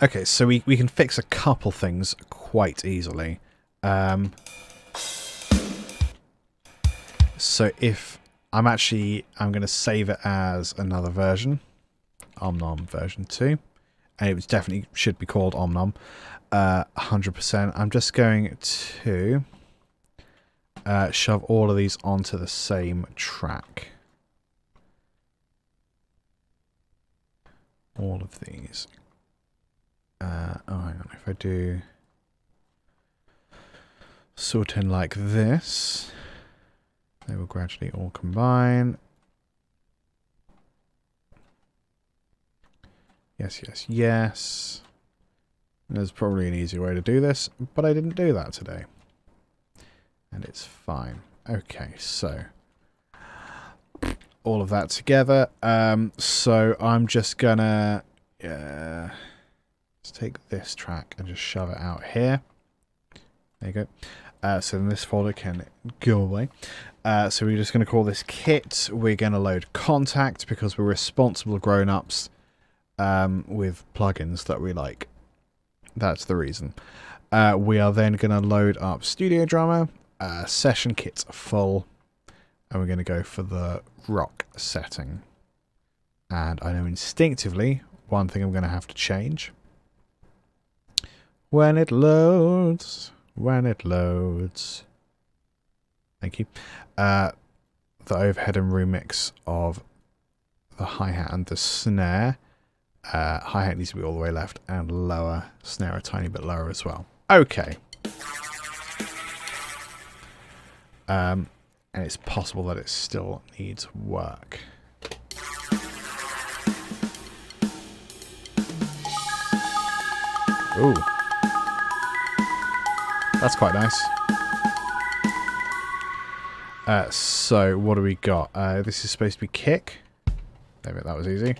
S1: Okay, so we can fix a couple things quite easily. So if I'm going to save it as another version, Omnom version 2, and it definitely should be called Omnom, 100%. I'm just going to shove all of these onto the same track. All of these. Oh, hang on. If I do sort in like this, they will gradually all combine. Yes, yes, yes. There's probably an easier way to do this, but I didn't do that today. And it's fine. Okay, so all of that together. So I'm just gonna let's take this track and just shove it out here. There you go. So then this folder can go away. So we're just going to call this kit. We're going to load Contact because we're responsible grown-ups with plugins that we like. That's the reason. We are then going to load up Studio Drummer, Session Kit full, and we're going to go for the rock setting. And I know instinctively one thing I'm going to have to change. When it loads. Thank you. the overhead and remix of the hi-hat and the snare. Hi-hat needs to be all the way left and lower. Snare a tiny bit lower as well. Okay. And it's possible that it still needs work. Ooh. That's quite nice. So what do we got? This is supposed to be kick. Damn it, that was easy.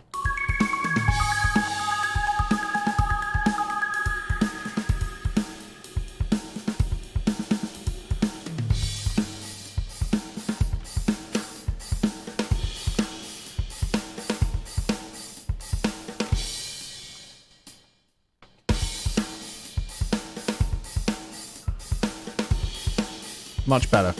S1: Much better.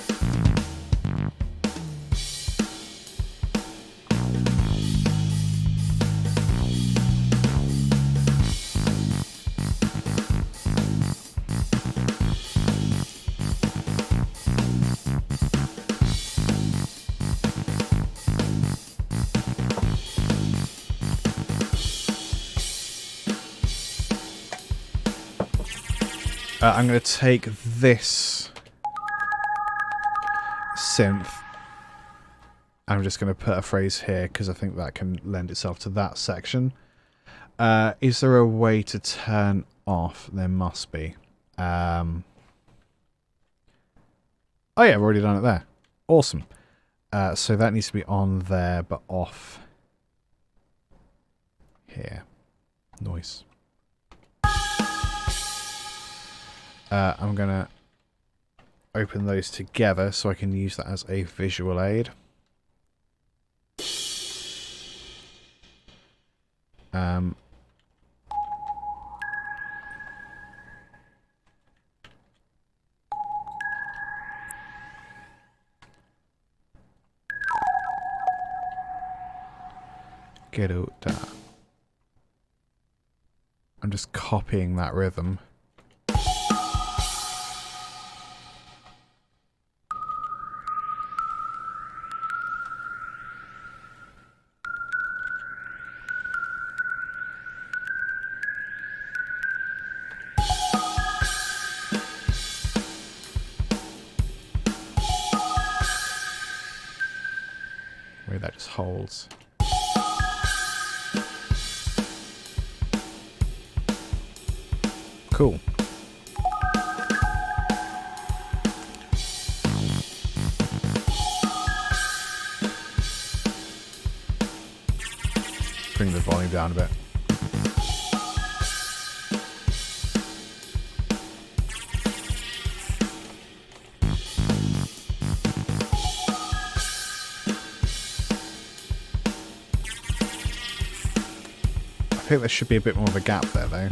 S1: I'm going to take this synth. I'm just going to put a phrase here because I think that can lend itself to that section. Is there a way to turn off? There must be. Oh yeah, I've already done it there. Awesome. So that needs to be on there, but off here. Noise. I'm going to open those together so I can use that as a visual aid. Get out there. I'm just copying that rhythm. Maybe that just holds. Cool. Bring the volume down a bit. I think there should be a bit more of a gap there though.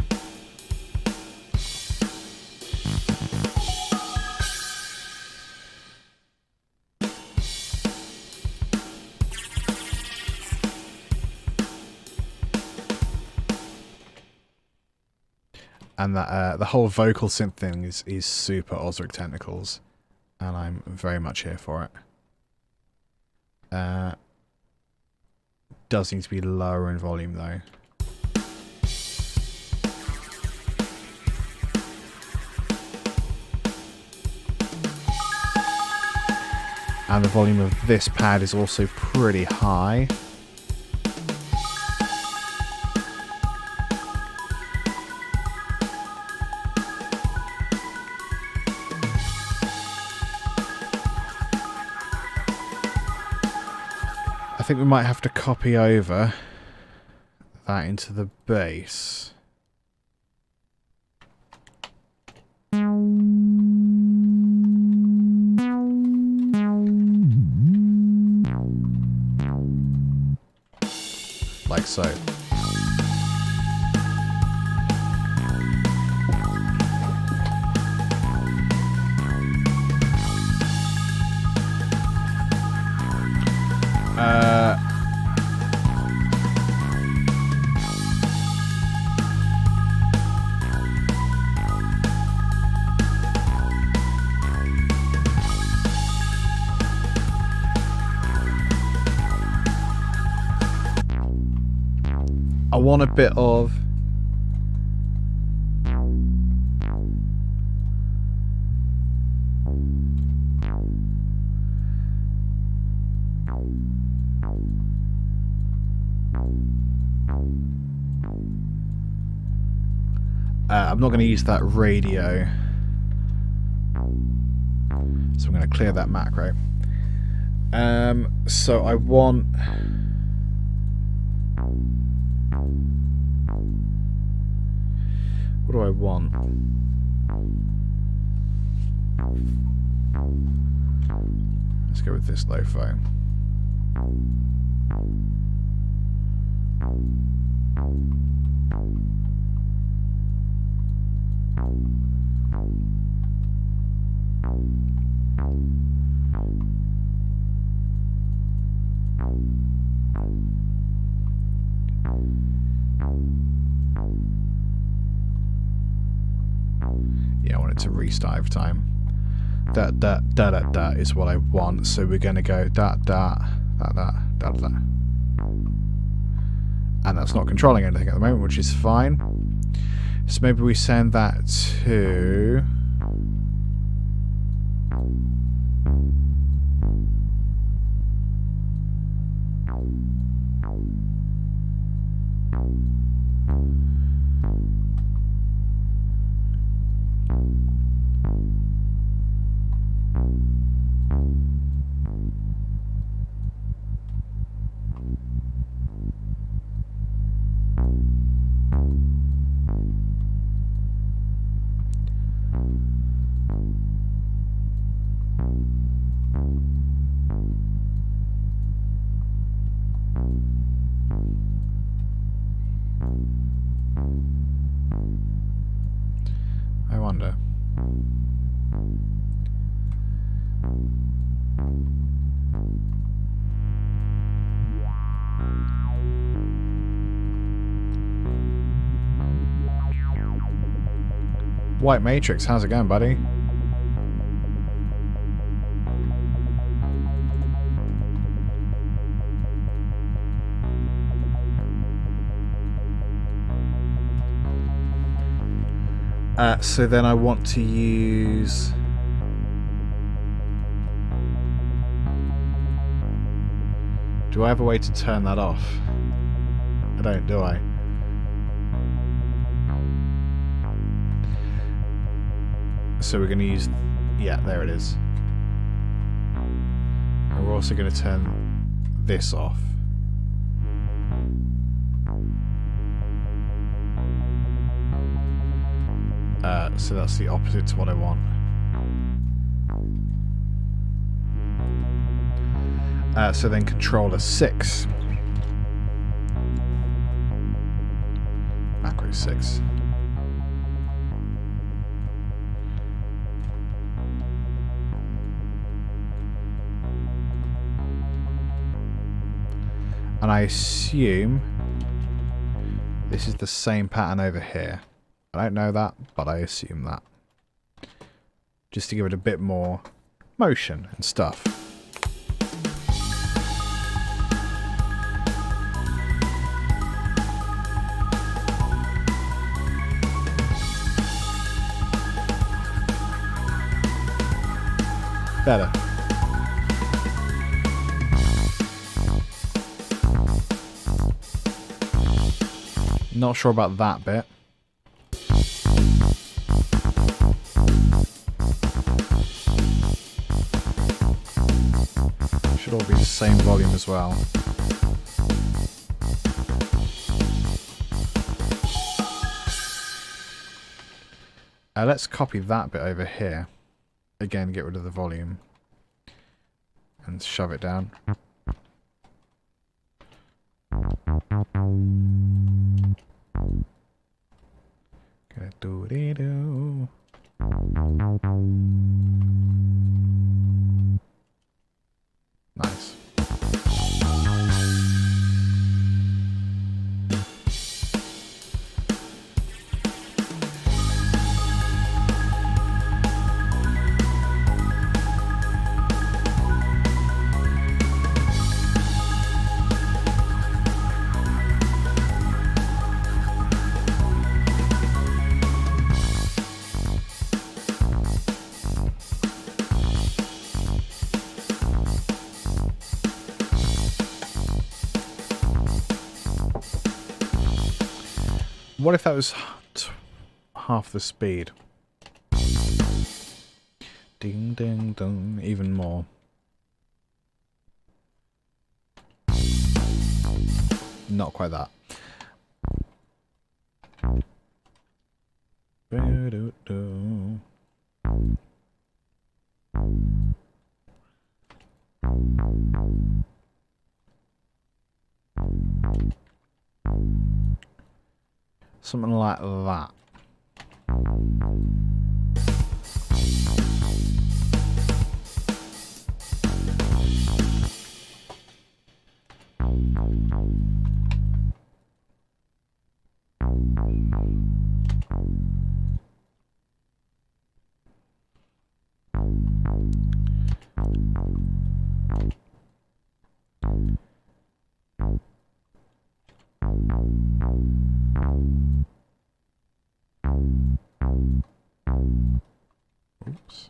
S1: And that the whole vocal synth thing is super Osric Technicals, and I'm very much here for it. Does need to be lower in volume though. And the volume of this pad is also pretty high. I think we might have to copy over that into the bass. Like so. want a bit of I'm not going to use that radio, so I'm going to clear that macro. So I want what do I want? Let's go with this lo-fi. Yeah, I want it to restart every time. That is what I want. So we're going to go that, and that's not controlling anything at the moment, which is fine. So maybe we send that to I wonder. White Matrix, how's it going, buddy? So then I want to use do I have a way to turn that off? I don't, do I? So we're going to use, yeah, there it is. And we're also going to turn this off. So that's the opposite to what I want. So then controller 6. Macro 6. And I assume this is the same pattern over here. I don't know that, but I assume that. Just to give it a bit more motion and stuff. Better. Not sure about that bit. Should all be the same volume as well. Let's copy that bit over here. Again, get rid of the volume. And shove it down. Do-dee-doo. Nice. What if that was half the speed? Ding, ding, dong. Even more. Not quite that. Something like that. Oops.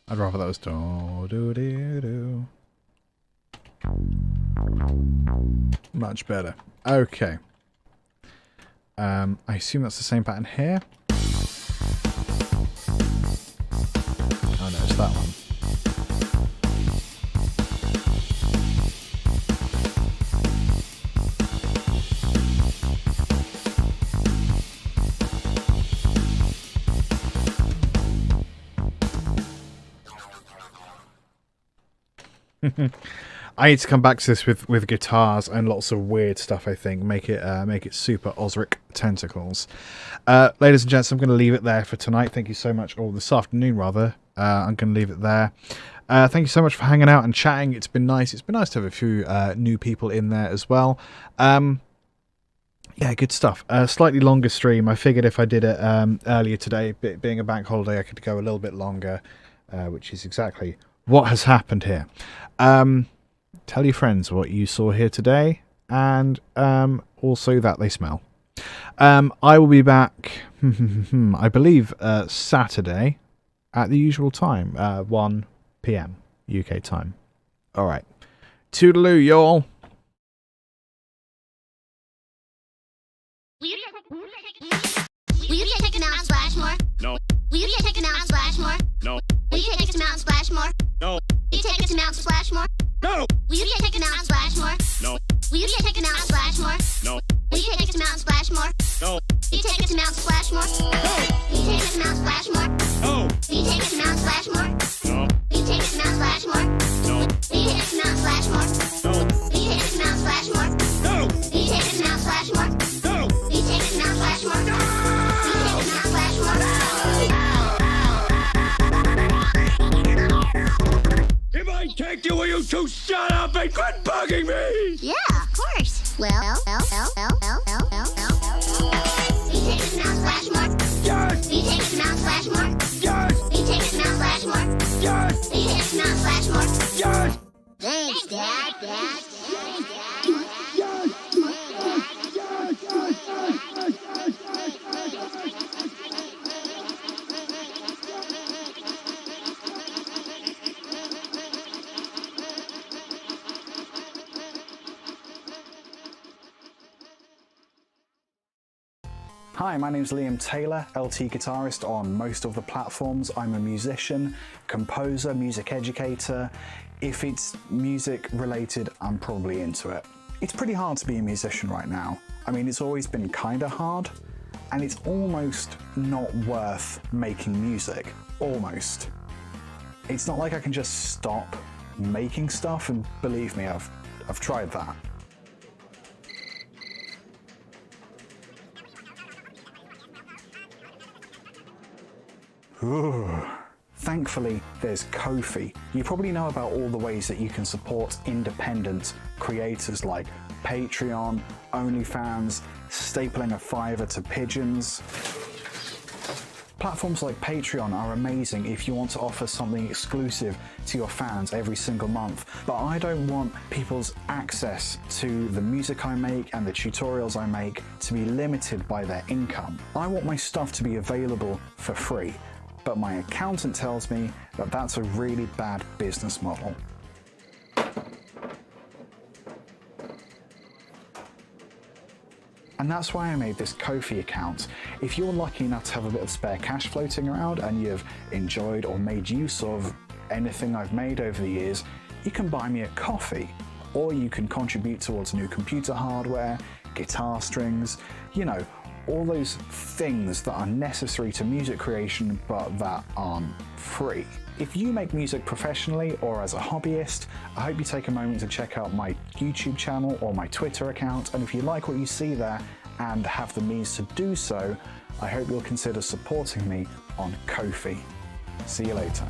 S1: I'd rather that was do. Much better. Okay. I assume that's the same pattern here. Oh no, it's that one. I need to come back to this with guitars and lots of weird stuff. I think make it super Osric tentacles. Ladies and gents, I'm going to leave it there for tonight. Thank you so much, or this afternoon rather. I'm going to leave it there. Thank you so much for hanging out and chatting. It's been nice. It's been nice to have a few new people in there as well. Yeah, good stuff. Slightly longer stream. I figured if I did it earlier today, being a bank holiday, I could go a little bit longer, which is exactly what has happened here. Tell your friends what you saw here today, and also that they smell. I will be back, I believe, Saturday at the usual time, 1 p.m. UK time. All right. Toodaloo, y'all.
S3: Will you take a Mount Splashmore?
S4: No.
S3: Will you take a Mount Splashmore?
S4: No.
S3: Will you take us to Mount Splashmore?
S4: No.
S3: Will you take us to Mount Splashmore?
S4: No.
S3: Will you take a Mount Splashmore?
S4: No.
S3: Will you take a Mount Splashmore?
S4: No.
S3: Will you take us to Mount Splashmore?
S4: No.
S3: Will you take us to Mount Splashmore? Will you take us to Mount Splashmore?
S4: No.
S3: Will you take us to Mount Splashmore?
S4: No.
S3: Will you take us to Mount Splashmore?
S4: No.
S3: Will you take us to Mount Splashmore?
S4: No.
S3: Will you take us to Mount Splashmore?
S4: No.
S3: Will you take us to Mount Splashmore?
S4: No.
S3: Will you take us to Mount Splashmore? Will you take us to Mount
S4: If I take you, will you two shut up and quit bugging me?
S3: Yeah, of course. Well. Will you take us to Mount Splashmore?
S4: Yes.
S3: Will you take us to Mount Splashmore?
S4: Yes.
S3: Will you take us to Mount Splashmore?
S4: Yes.
S3: Will you take us to Mount Splashmore?
S4: Yes.
S3: Thanks, Dad.
S1: Hi, my name's Liam Taylor, LTGuitarist on most of the platforms. I'm a musician, composer, music educator. If it's music related, I'm probably into it. It's pretty hard to be a musician right now. I mean, it's always been kind of hard, and it's almost not worth making music. Almost. It's not like I can just stop making stuff, and believe me, I've tried that. Ooh. Thankfully, there's Ko-fi. You probably know about all the ways that you can support independent creators like Patreon, OnlyFans, stapling a $5 to pigeons. Platforms like Patreon are amazing if you want to offer something exclusive to your fans every single month, but I don't want people's access to the music I make and the tutorials I make to be limited by their income. I want my stuff to be available for free, but my accountant tells me that that's a really bad business model. And that's why I made this Ko-fi account. If you're lucky enough to have a bit of spare cash floating around and you've enjoyed or made use of anything I've made over the years, you can buy me a coffee, or you can contribute towards new computer hardware, guitar strings, you know, all those things that are necessary to music creation but that aren't free. If you make music professionally or as a hobbyist, I hope you take a moment to check out my YouTube channel or my Twitter account, and if you like what you see there and have the means to do so, I hope you'll consider supporting me on Ko-fi. See you later.